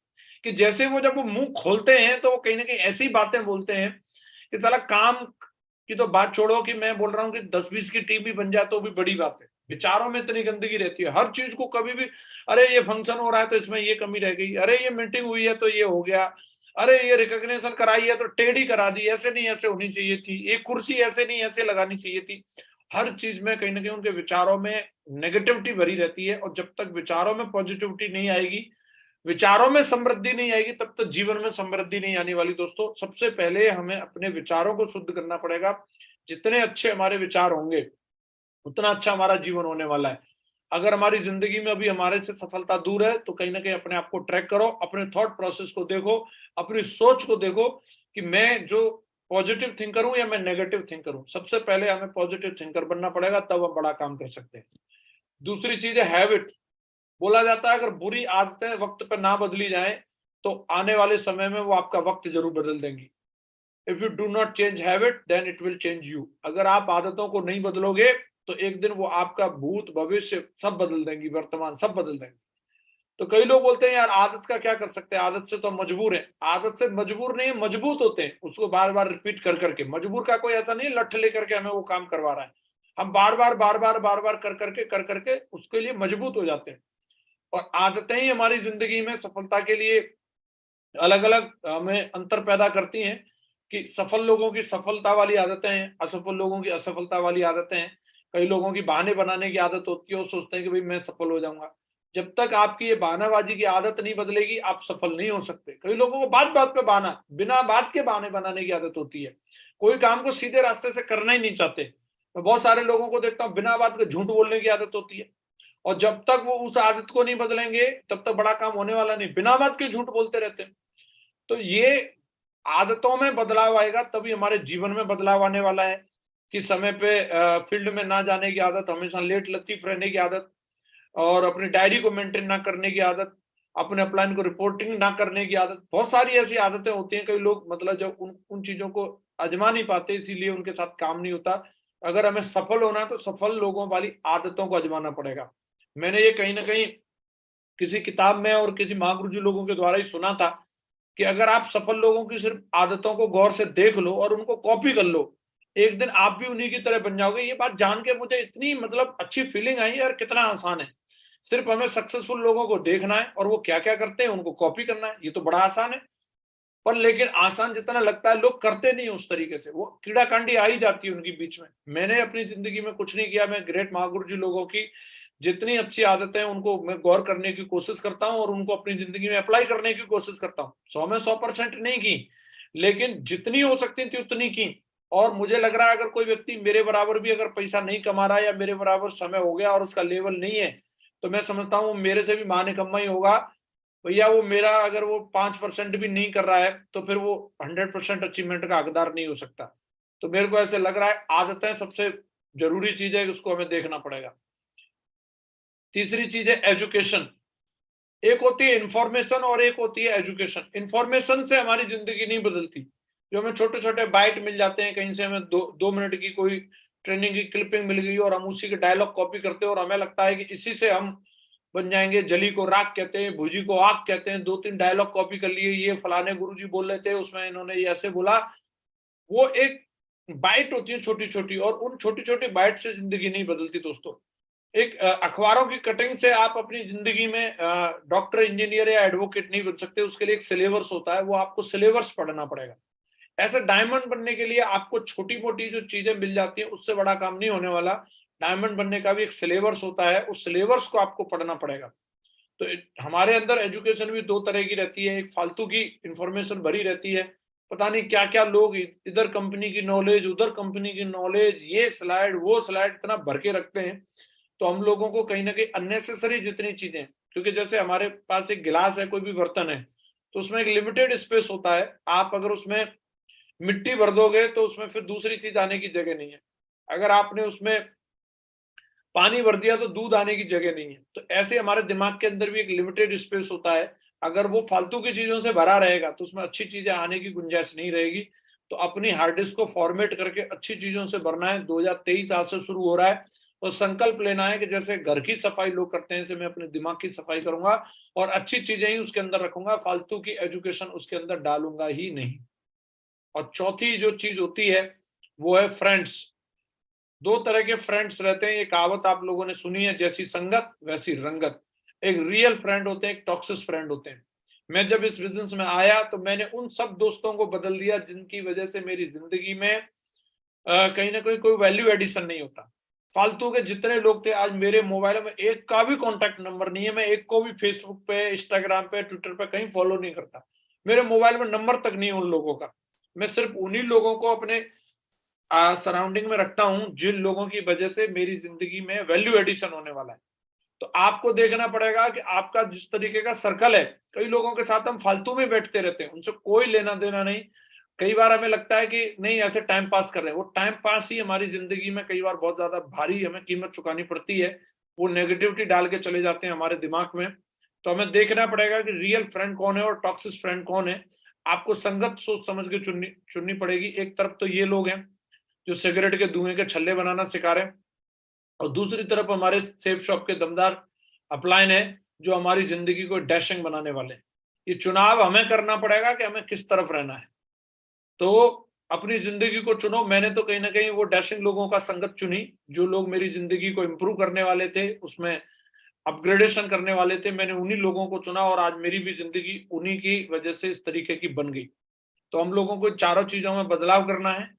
कि जैसे वो जब वो मुंह खोलते हैं तो वो कहीं ना कहीं ऐसी बातें बोलते हैं कि साला काम की तो बात छोड़ो, कि मैं बोल रहा हूँ कि 10-20 की टीम भी बन जाए तो भी बड़ी बात है। विचारों में इतनी गंदगी रहती है, हर चीज को कभी भी अरे ये फंक्शन हो रहा है तो इसमें ये कमी रह गई, अरे ये मीटिंग हुई है तो ये हो गया, अरे ये रिकॉग्निशन कराई है तो टेढ़ी करा दी, ऐसे नहीं ऐसे होनी चाहिए थी, एक कुर्सी ऐसे नहीं ऐसे लगानी चाहिए थी। हर चीज में कहीं ना कहीं उनके विचारों में नेगेटिविटी भरी रहती है और जब तक विचारों में पॉजिटिविटी नहीं आएगी, विचारों में समृद्धि नहीं आएगी, तब तक जीवन में समृद्धि नहीं आने वाली। दोस्तों सबसे पहले हमें अपने विचारों को शुद्ध करना पड़ेगा। जितने अच्छे हमारे विचार होंगे उतना अच्छा हमारा जीवन होने वाला है। अगर हमारी जिंदगी में अभी हमारे से सफलता दूर है तो कहीं ना कहीं अपने आप को ट्रैक करो, अपने थॉट प्रोसेस को देखो, अपनी सोच को देखो कि मैं जो पॉजिटिव थिंकर हूं या मैं नेगेटिव थिंकर हूं। सबसे पहले हमें पॉजिटिव थिंकर बनना पड़ेगा, तब हम बड़ा काम कर सकते हैं। दूसरी चीज है हैबिट। बोला जाता है अगर बुरी आदतें वक्त पर ना बदली जाए तो आने वाले समय में वो आपका वक्त जरूर बदल देंगी। If you do not change habit then it will change you. अगर आप आदतों को नहीं बदलोगे तो एक दिन वो आपका भूत भविष्य सब बदल देंगी, वर्तमान सब बदल देंगी। तो कई लोग बोलते हैं यार आदत का क्या कर सकते हैं, आदत से तो मजबूर है। आदत से मजबूर नहीं, मजबूत होते हैं उसको बार बार रिपीट कर करके। मजबूर का कोई ऐसा नहीं लठ लेकर के हमें वो काम करवा रहा है, हम बार बार कर करके उसके लिए मजबूत हो जाते हैं। और आदतें ही हमारी जिंदगी में सफलता के लिए अलग अलग हमें अंतर पैदा करती हैं। कि सफल लोगों की सफलता वाली आदतें हैं, असफल लोगों की असफलता वाली आदतें हैं। कई लोगों की बहाने बनाने की आदत होती है, वो सोचते हैं कि भाई मैं सफल हो जाऊंगा। जब तक आपकी ये बहानाबाजी की आदत नहीं बदलेगी आप सफल नहीं हो सकते। कई लोगों को बात बात पे बहाना, बिना बात के बहाने बनाने की आदत होती है, कोई काम को सीधे रास्ते से करना ही नहीं चाहते। मैं बहुत सारे लोगों को देखता हूँ बिना बात के झूठ बोलने की आदत होती है, और जब तक वो उस आदत को नहीं बदलेंगे तब तक बड़ा काम होने वाला नहीं। बिना बात के झूठ बोलते रहते हैं। तो ये आदतों में बदलाव आएगा तभी हमारे जीवन में बदलाव आने वाला है। कि समय पे फील्ड में ना जाने की आदत, हमेशा लेट लतीफ रहने की आदत, और अपनी डायरी को मेंटेन ना करने की आदत, अपने अपलाइन को रिपोर्टिंग ना करने की आदत। बहुत सारी ऐसी आदतें होती हैं। कई लोग मतलब जब उन चीजों को आजमा नहीं पाते, इसीलिए उनके साथ काम नहीं होता। अगर हमें सफल होना है तो सफल लोगों वाली आदतों को आजमाना पड़ेगा। मैंने ये कहीं ना कहीं किसी किताब में और किसी महागुरु जी लोगों के द्वारा ही सुना था कि अगर आप सफल लोगों की सिर्फ आदतों को गौर से देख लो और उनको कॉपी कर लो, एक दिन आप भी उन्हीं की तरह बन जाओगे। ये बात जान के मुझे इतनी मतलब अच्छी फीलिंग आई यार, कितना आसान है। सिर्फ हमें सक्सेसफुल लोगों को देखना है और वो क्या क्या करते हैं उनको कॉपी करना है, ये तो बड़ा आसान है। पर लेकिन आसान जितना लगता है लोग करते नहीं उस तरीके से, वो कीड़ा कांडी आ ही जाती है उनकी बीच में। मैंने अपनी जिंदगी में कुछ नहीं किया, मैं ग्रेट महागुरु जी लोगों की जितनी अच्छी आदतें हैं उनको मैं गौर करने की कोशिश करता हूं और उनको अपनी जिंदगी में अप्लाई करने की कोशिश करता हूं। 100 में 100% नहीं की, लेकिन जितनी हो सकती थी उतनी की। और मुझे लग रहा है अगर कोई व्यक्ति मेरे बराबर भी अगर पैसा नहीं कमा रहा है या मेरे बराबर समय हो गया और उसका लेवल नहीं है, तो मैं समझता हूँ मेरे से भी मानिकम्मा ही होगा। भैया वो मेरा अगर वो 5% भी नहीं कर रहा है तो फिर वो 100% अचीवमेंट का हकदार नहीं हो सकता। तो मेरे को ऐसे लग रहा है आदतें सबसे जरूरी चीज है, उसको हमें देखना पड़ेगा। तीसरी चीज है एजुकेशन। एक होती है इंफॉर्मेशन और एक होती है एजुकेशन। इंफॉर्मेशन से हमारी जिंदगी नहीं बदलती। जो हमें छोटे छोटे बाइट मिल जाते हैं, कहीं से हमें 2 मिनट की कोई ट्रेनिंग की क्लिपिंग मिल गई और हम उसी के डायलॉग कॉपी करते हैं और हमें लगता है कि इसी से हम बन जाएंगे। जली को राख कहते हैं, भुजी को आग कहते हैं। 2-3 डायलॉग कॉपी कर लिए, ये फलाने गुरुजी बोल रहे थे, उसमें इन्होंने ये ऐसे बोला। वो एक बाइट होती है छोटी छोटी, और उन छोटी छोटी बाइट से जिंदगी नहीं बदलती दोस्तों। एक अखबारों की कटिंग से आप अपनी जिंदगी में डॉक्टर, इंजीनियर या एडवोकेट नहीं बन सकते। उसके लिए एक सिलेबस होता है, वो आपको सिलेबस पढ़ना पड़ेगा। ऐसे डायमंड बनने के लिए आपको छोटी मोटी जो चीजें मिल जाती हैं उससे बड़ा काम नहीं होने वाला। डायमंड बनने का भी एक सिलेबस होता है, उस सिलेबस को आपको पढ़ना पड़ेगा। तो हमारे अंदर एजुकेशन भी 2 तरह की रहती है। एक फालतू की इंफॉर्मेशन भरी रहती है, पता नहीं क्या क्या लोग इधर कंपनी की नॉलेज, उधर कंपनी की नॉलेज, ये स्लाइड वो स्लाइड इतना भर के रखते हैं। तो हम लोगों को कहीं ना कहीं अननेसेसरी जितनी चीजें, क्योंकि जैसे हमारे पास एक गिलास है, कोई भी बर्तन है, तो उसमें एक लिमिटेड स्पेस होता है। आप अगर उसमें मिट्टी भर दोगे तो उसमें फिर दूसरी चीज आने की जगह नहीं है। अगर आपने उसमें पानी भर दिया तो दूध आने की जगह नहीं है। तो ऐसे हमारे दिमाग के अंदर भी एक लिमिटेड स्पेस होता है। अगर वो फालतू की चीजों से भरा रहेगा तो उसमें अच्छी चीजें आने की गुंजाइश नहीं रहेगी। तो अपनी हार्ड डिस्क को फॉर्मेट करके अच्छी चीजों से भरना है। 2023 आज से शुरू हो रहा है, तो संकल्प लेना है कि जैसे घर की सफाई लोग करते हैं, ऐसे मैं अपने दिमाग की सफाई करूंगा और अच्छी चीजें ही उसके अंदर रखूंगा, फालतू की एजुकेशन उसके अंदर डालूंगा ही नहीं। और चौथी जो चीज होती है वो है फ्रेंड्स। 2 तरह के फ्रेंड्स रहते हैं। ये कहावत आप लोगों ने सुनी है, जैसी संगत वैसी रंगत। एक रियल फ्रेंड होते हैं, एक टॉक्सिक फ्रेंड होते हैं। मैं जब इस बिजनेस में आया तो मैंने उन सब दोस्तों को बदल दिया जिनकी वजह से मेरी जिंदगी में कहीं ना कहीं कोई वैल्यू एडिशन नहीं होता। फालतू के जितने लोग थे, आज मेरे मोबाइल में एक का भी कॉन्टेक्ट नंबर नहीं है। मैं एक को भी फेसबुक पे, इंस्टाग्राम पे, ट्विटर पे कहीं फॉलो नहीं करता। मेरे मोबाइल में नंबर तक नहीं है उन लोगों का। मैं सिर्फ उन्हीं लोगों को अपने सराउंडिंग में रखता हूं जिन लोगों की वजह से मेरी जिंदगी में वैल्यू एडिशन होने वाला है। तो आपको देखना पड़ेगा कि आपका जिस तरीके का सर्कल है, कई लोगों के साथ हम फालतू में बैठते रहते हैं, उनसे कोई लेना देना नहीं। कई बार हमें लगता है कि नहीं ऐसे टाइम पास कर रहे हैं, वो टाइम पास ही हमारी जिंदगी में कई बार बहुत ज्यादा भारी हमें कीमत चुकानी पड़ती है। वो नेगेटिविटी डाल के चले जाते हैं हमारे दिमाग में। तो हमें देखना पड़ेगा कि रियल फ्रेंड कौन है और टॉक्सिक फ्रेंड कौन है। आपको संगत सोच समझ के चुननी चुननी पड़ेगी। एक तरफ तो ये लोग हैं जो सिगरेट के धुएं के छल्ले बनाना सिखा रहे हैं, और दूसरी तरफ हमारे सेफ शॉप के दमदार अपलाइन है जो हमारी जिंदगी को डैशिंग बनाने वाले हैं। ये चुनाव हमें करना पड़ेगा कि हमें किस तरफ रहना है। तो अपनी जिंदगी को चुनो। मैंने तो कहीं ना कहीं वो डैशिंग लोगों का संगत चुनी, जो लोग मेरी जिंदगी को इंप्रूव करने वाले थे, उसमें अपग्रेडेशन करने वाले थे। मैंने उन्हीं लोगों को चुना और आज मेरी भी जिंदगी उन्हीं की वजह से इस तरीके की बन गई। तो हम लोगों को चारों चीजों में बदलाव करना है।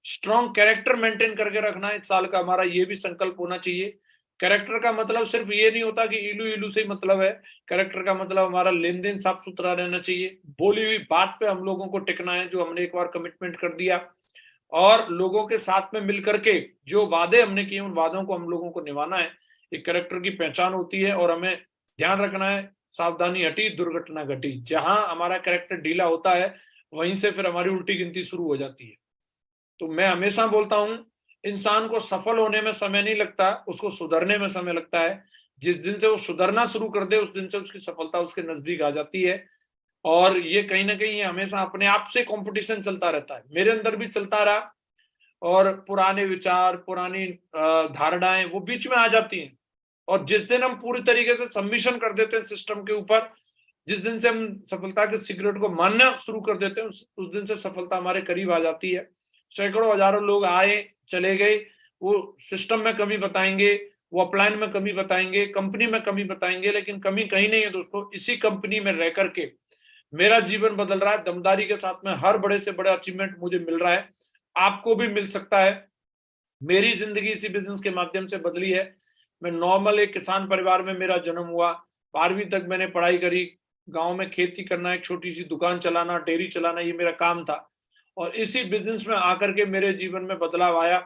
स्ट्रॉन्ग कैरेक्टर मेंटेन करके रखना है। इस साल का हमारा ये भी संकल्प होना चाहिए। कैरेक्टर का मतलब सिर्फ ये नहीं होता कि इलू इलू से ही मतलब है। कैरेक्टर का मतलब हमारा लेन देन साफ सुथरा रहना चाहिए। बोली हुई बात पे हम लोगों को टिकना है, जो हमने एक बार कमिटमेंट कर दिया। और लोगों के साथ में मिलकर के जो वादे हमने किए, उन वादों को हम लोगों को निभाना है। एक कैरेक्टर की पहचान होती है और हमें ध्यान रखना है, सावधानी हटी दुर्घटना घटी। जहां हमारा कैरेक्टर ढीला होता है वहीं से फिर हमारी उल्टी गिनती शुरू हो जाती है। तो मैं हमेशा बोलता हूं, इंसान को सफल होने में समय नहीं लगता, उसको सुधरने में समय लगता है। जिस दिन से वो सुधरना शुरू कर दे उस दिन से उसकी सफलता उसके नजदीक आ जाती है। और ये कहीं ना कहीं ये हमेशा अपने आप से कंपटीशन चलता रहता है। मेरे अंदर भी चलता रहा, और पुराने विचार, पुरानी धारणाएं वो बीच में आ जाती हैं। और जिस दिन हम पूरी तरीके से सबमिशन कर देते हैं सिस्टम के ऊपर, जिस दिन से हम सफलता के सिगरेट को मानना शुरू कर देते हैं, उस दिन से सफलता हमारे करीब आ जाती है। सैकड़ों हजारों लोग आए चले गए, वो सिस्टम में कमी बताएंगे, वो अपलाइन में कमी बताएंगे, कंपनी में कमी बताएंगे, लेकिन कमी कहीं नहीं है दोस्तों। इसी कंपनी में रह करके मेरा जीवन बदल रहा है, दमदारी के साथ में हर बड़े से बड़ा अचीवमेंट मुझे मिल रहा है, आपको भी मिल सकता है। मेरी जिंदगी इसी बिजनेस के माध्यम से बदली है। मैं नॉर्मल एक किसान परिवार में मेरा जन्म हुआ, 12वीं तक मैंने पढ़ाई करी, गांव में खेती करना, एक छोटी सी दुकान चलाना, डेयरी चलाना, ये मेरा काम था। और इसी बिजनेस में आकर के मेरे जीवन में बदलाव आया।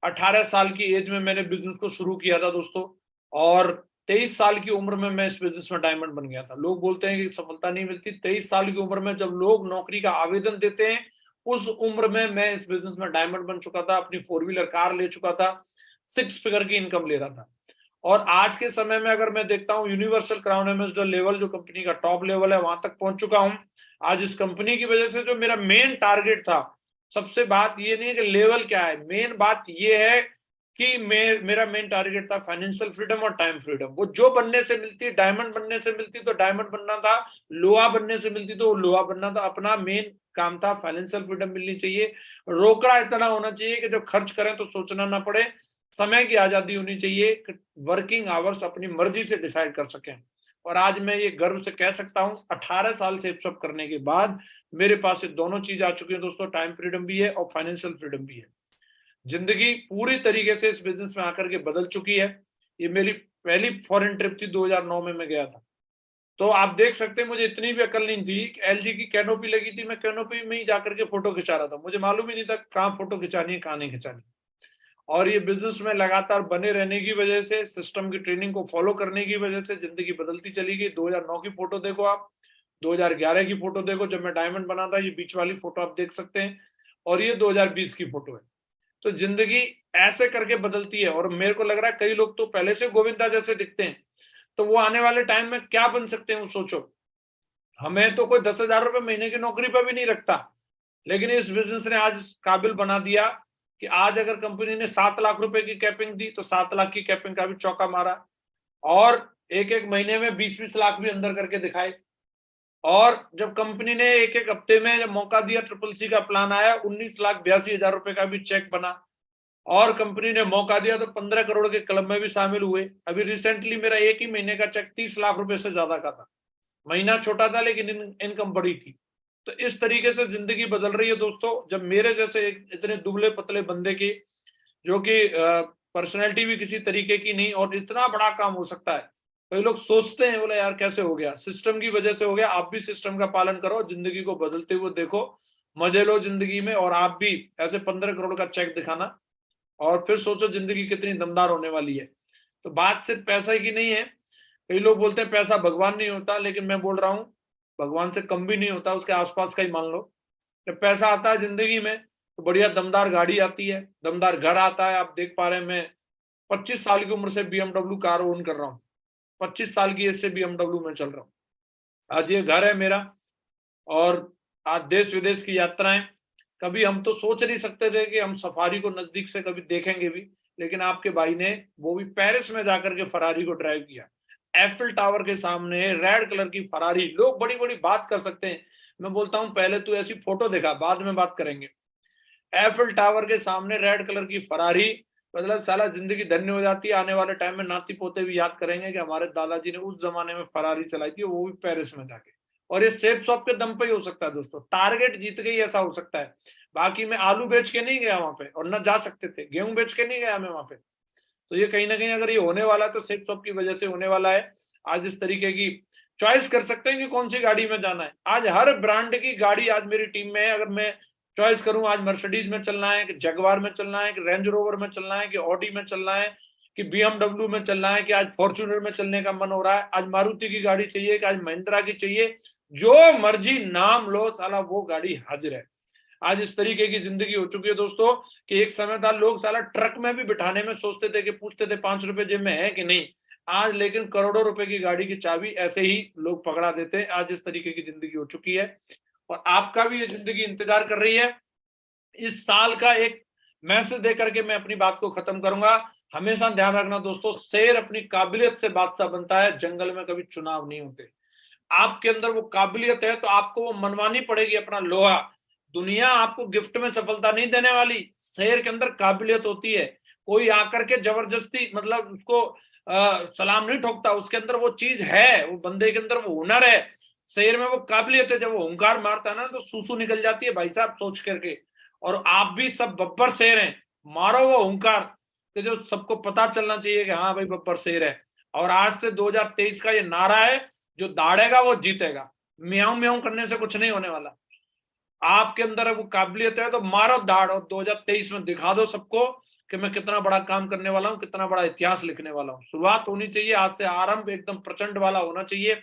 18 साल की एज में मैंने बिजनेस को शुरू किया था दोस्तों, और 23 साल की उम्र में मैं इस बिजनेस में डायमंड बन गया था। लोग बोलते हैं कि सफलता नहीं मिलती, 23 साल की उम्र में जब लोग नौकरी का आवेदन देते हैं, उस उम्र में मैं इस बिजनेस में डायमंड बन चुका था, अपनी 4 व्हीलर कार ले चुका था, 6 फिगर की इनकम ले रहा था। और आज के समय में अगर मैं देखता हूँ, यूनिवर्सल क्राउन एम्बेसडर लेवल जो कंपनी का टॉप लेवल है, वहां तक पहुंच चुका हूं। आज इस कंपनी की वजह से जो मेरा मेन टारगेट था, सबसे बात ये नहीं है कि लेवल क्या है, मेन बात ये है कि मेरा मेन टारगेट था फाइनेंशियल फ्रीडम और टाइम फ्रीडम। वो जो बनने से मिलती, डायमंड बनने से मिलती तो डायमंड बनना था, लोहा बनने से मिलती तो लोहा बनना था। अपना मेन काम था फाइनेंशियल फ्रीडम मिलनी चाहिए, रोकड़ा इतना होना चाहिए कि जब खर्च करें तो सोचना ना पड़े, समय की आजादी होनी चाहिए, वर्किंग आवर्स अपनी मर्जी से डिसाइड कर सकें। और आज मैं ये गर्व से कह सकता हूं, 18 साल से सब करने के बाद मेरे पास ये दोनों चीज आ चुकी है दोस्तों, टाइम फ्रीडम भी है और फाइनेंशियल फ्रीडम भी है। जिंदगी पूरी तरीके से इस बिजनेस में आकर के बदल चुकी है। ये मेरी पहली फॉरेन ट्रिप थी, 2009 में मैं गया था। तो आप देख सकते हैं, मुझे इतनी भी अकल नहीं थी कि एलजी की कैनोपी लगी थी, मैं कैनोपी में ही जाकर के फोटो खिंचा रहा था, मुझे मालूम ही नहीं था कहाँ फोटो खिंचानी है कहाँ नहीं खिंचानी। और ये बिजनेस में लगातार बने रहने की वजह से, सिस्टम की ट्रेनिंग को फॉलो करने की वजह से जिंदगी बदलती चली गई। 2009 की फोटो देखो आप, 2011 की फोटो देखो जब मैं डायमंड बना था, ये बीच वाली फोटो आप देख सकते हैं, और ये 2020 की फोटो है। तो जिंदगी ऐसे करके बदलती है। और मेरे को लग रहा है कई लोग तो पहले से गोविंदा जैसे दिखते हैं, तो वो आने वाले टाइम में क्या बन सकते हैं, वो सोचो। हमें तो कोई 10,000 रुपए महीने की नौकरी पर भी नहीं रखता, लेकिन इस बिजनेस ने आज काबिल बना दिया कि आज अगर कंपनी ने 7 लाख रुपए की कैपिंग दी तो 7 लाख की कैपिंग का भी चौका मारा, और एक एक महीने में 20-20 लाख भी अंदर करके दिखाए। और जब कंपनी ने एक एक हफ्ते में जब मौका दिया, ट्रिपल सी का प्लान आया, 19,82,000 रुपए का भी चेक बना। और कंपनी ने मौका दिया तो 15 करोड़ के क्लब में भी शामिल हुए। अभी रिसेंटली मेरा एक ही महीने का चेक 30 लाख रुपए से ज्यादा का था। महीना छोटा था लेकिन इनकम बड़ी थी। तो इस तरीके से जिंदगी बदल रही है दोस्तों। जब मेरे जैसे इतने दुबले पतले बंदे की, जो कि पर्सनैलिटी भी किसी तरीके की नहीं, और इतना बड़ा काम हो सकता है, कई लोग सोचते हैं बोले यार कैसे हो गया, सिस्टम की वजह से हो गया। आप भी सिस्टम का पालन करो, जिंदगी को बदलते हुए देखो, मजे लो जिंदगी में, और आप भी ऐसे 15 करोड़ का चेक दिखाना, और फिर सोचो जिंदगी कितनी दमदार होने वाली है। तो बात सिर्फ पैसा की नहीं है। कई लोग बोलते हैं पैसा भगवान नहीं होता, लेकिन मैं बोल रहा हूँ भगवान से कम भी नहीं होता, उसके आसपास का ही मान लो। जब पैसा आता है जिंदगी में तो बढ़िया दमदार गाड़ी आती है, दमदार घर आता है। आप देख पा रहे हैं, मैं 25 साल की उम्र से BMW कार ओन कर रहा हूँ, 25 साल की एज से BMW में चल रहा हूँ। आज ये घर है मेरा, और आज देश विदेश की यात्राएं। कभी हम तो सोच नहीं सकते थे कि हम सफारी को नजदीक से कभी देखेंगे भी, लेकिन आपके भाई ने वो भी पेरिस में जाकर के फरारी को ड्राइव किया, एफिल टावर के सामने रेड कलर की फरारी। लोग बड़ी बड़ी बात कर सकते हैं, मैं बोलता हूं पहले तू ऐसी फोटो दिखा, बाद में बात करेंगे। एफिल टावर के सामने रेड कलर की फरारी, मतलब साला जिंदगी धन्य हो जाती है। आने वाले टाइम में नाती पोते भी याद करेंगे कि हमारे दादाजी ने उस जमाने में फरारी चलाई थी, वो भी पेरिस में जाके। और ये सेफ शॉप के दम पे ही हो सकता है दोस्तों, टारगेट जीत गई ऐसा हो सकता है। बाकी मैं आलू बेच के नहीं गया वहां पे, और न जा सकते थे, गेहूं बेच के नहीं गया मैं वहां पे। तो ये कहीं ना कहीं अगर ये होने वाला है तो सेफ शॉप की वजह से होने वाला है। आज इस तरीके की चॉइस कर सकते हैं कि कौन सी गाड़ी में जाना है। आज हर ब्रांड की गाड़ी आज मेरी टीम में है। अगर मैं चॉइस करूं, आज मर्सिडीज में चलना है कि जगवार में चलना है कि रेंज रोवर में चलना है कि ऑडी में चलना है कि BMW में चलना है कि आज फॉर्च्यूनर में चलने का मन हो रहा है, आज मारुति की गाड़ी चाहिए कि आज महिंद्रा की चाहिए, जो मर्जी नाम लो साला वो गाड़ी हाजिर है। आज इस तरीके की जिंदगी हो चुकी है दोस्तों कि एक समय था लोग साला ट्रक में भी बिठाने में सोचते थे कि पूछते थे 5 रुपए जेब में है कि नहीं। आज लेकिन करोड़ों रुपए की गाड़ी की चाबी ऐसे ही लोग पकड़ा देते हैं। आज इस तरीके की जिंदगी हो चुकी है, और आपका भी ये जिंदगी इंतजार कर रही है। इस साल का एक मैसेज देकर के मैं अपनी बात को खत्म करूंगा। हमेशा ध्यान रखना दोस्तों, शेर अपनी काबिलियत से बादशाह बनता है, जंगल में कभी चुनाव नहीं होते। आपके अंदर वो काबिलियत है तो आपको वो मनवानी पड़ेगी अपना लोहा। दुनिया आपको गिफ्ट में सफलता नहीं देने वाली, शेर के अंदर काबिलियत होती है। कोई आकर के जबरदस्ती मतलब उसको सलाम नहीं ठोकता, उसके अंदर वो चीज है, वो बंदे के अंदर वो हुनर है। शेर में वो काबिलियत है, जब वो हुंकार मारता है ना तो सूसू निकल जाती है भाई साहब, सोच करके। और आप भी सब बब्बर शेर हैं, मारो वो हुंकार कि जो सबको पता चलना चाहिए कि हाँ भाई बब्बर शेर है। और आज से 2023 का ये नारा है, जो दाड़ेगा वो जीतेगा। म्याऊं म्याऊं करने से कुछ नहीं होने वाला। आपके अंदर वो काबिलियत है तो मारो दाड़, और 2023 में दिखा दो सबको कि मैं कितना बड़ा काम करने वाला हूँ, कितना बड़ा इतिहास लिखने वाला हूँ। शुरुआत होनी चाहिए आज से, आरंभ एकदम प्रचंड वाला होना चाहिए।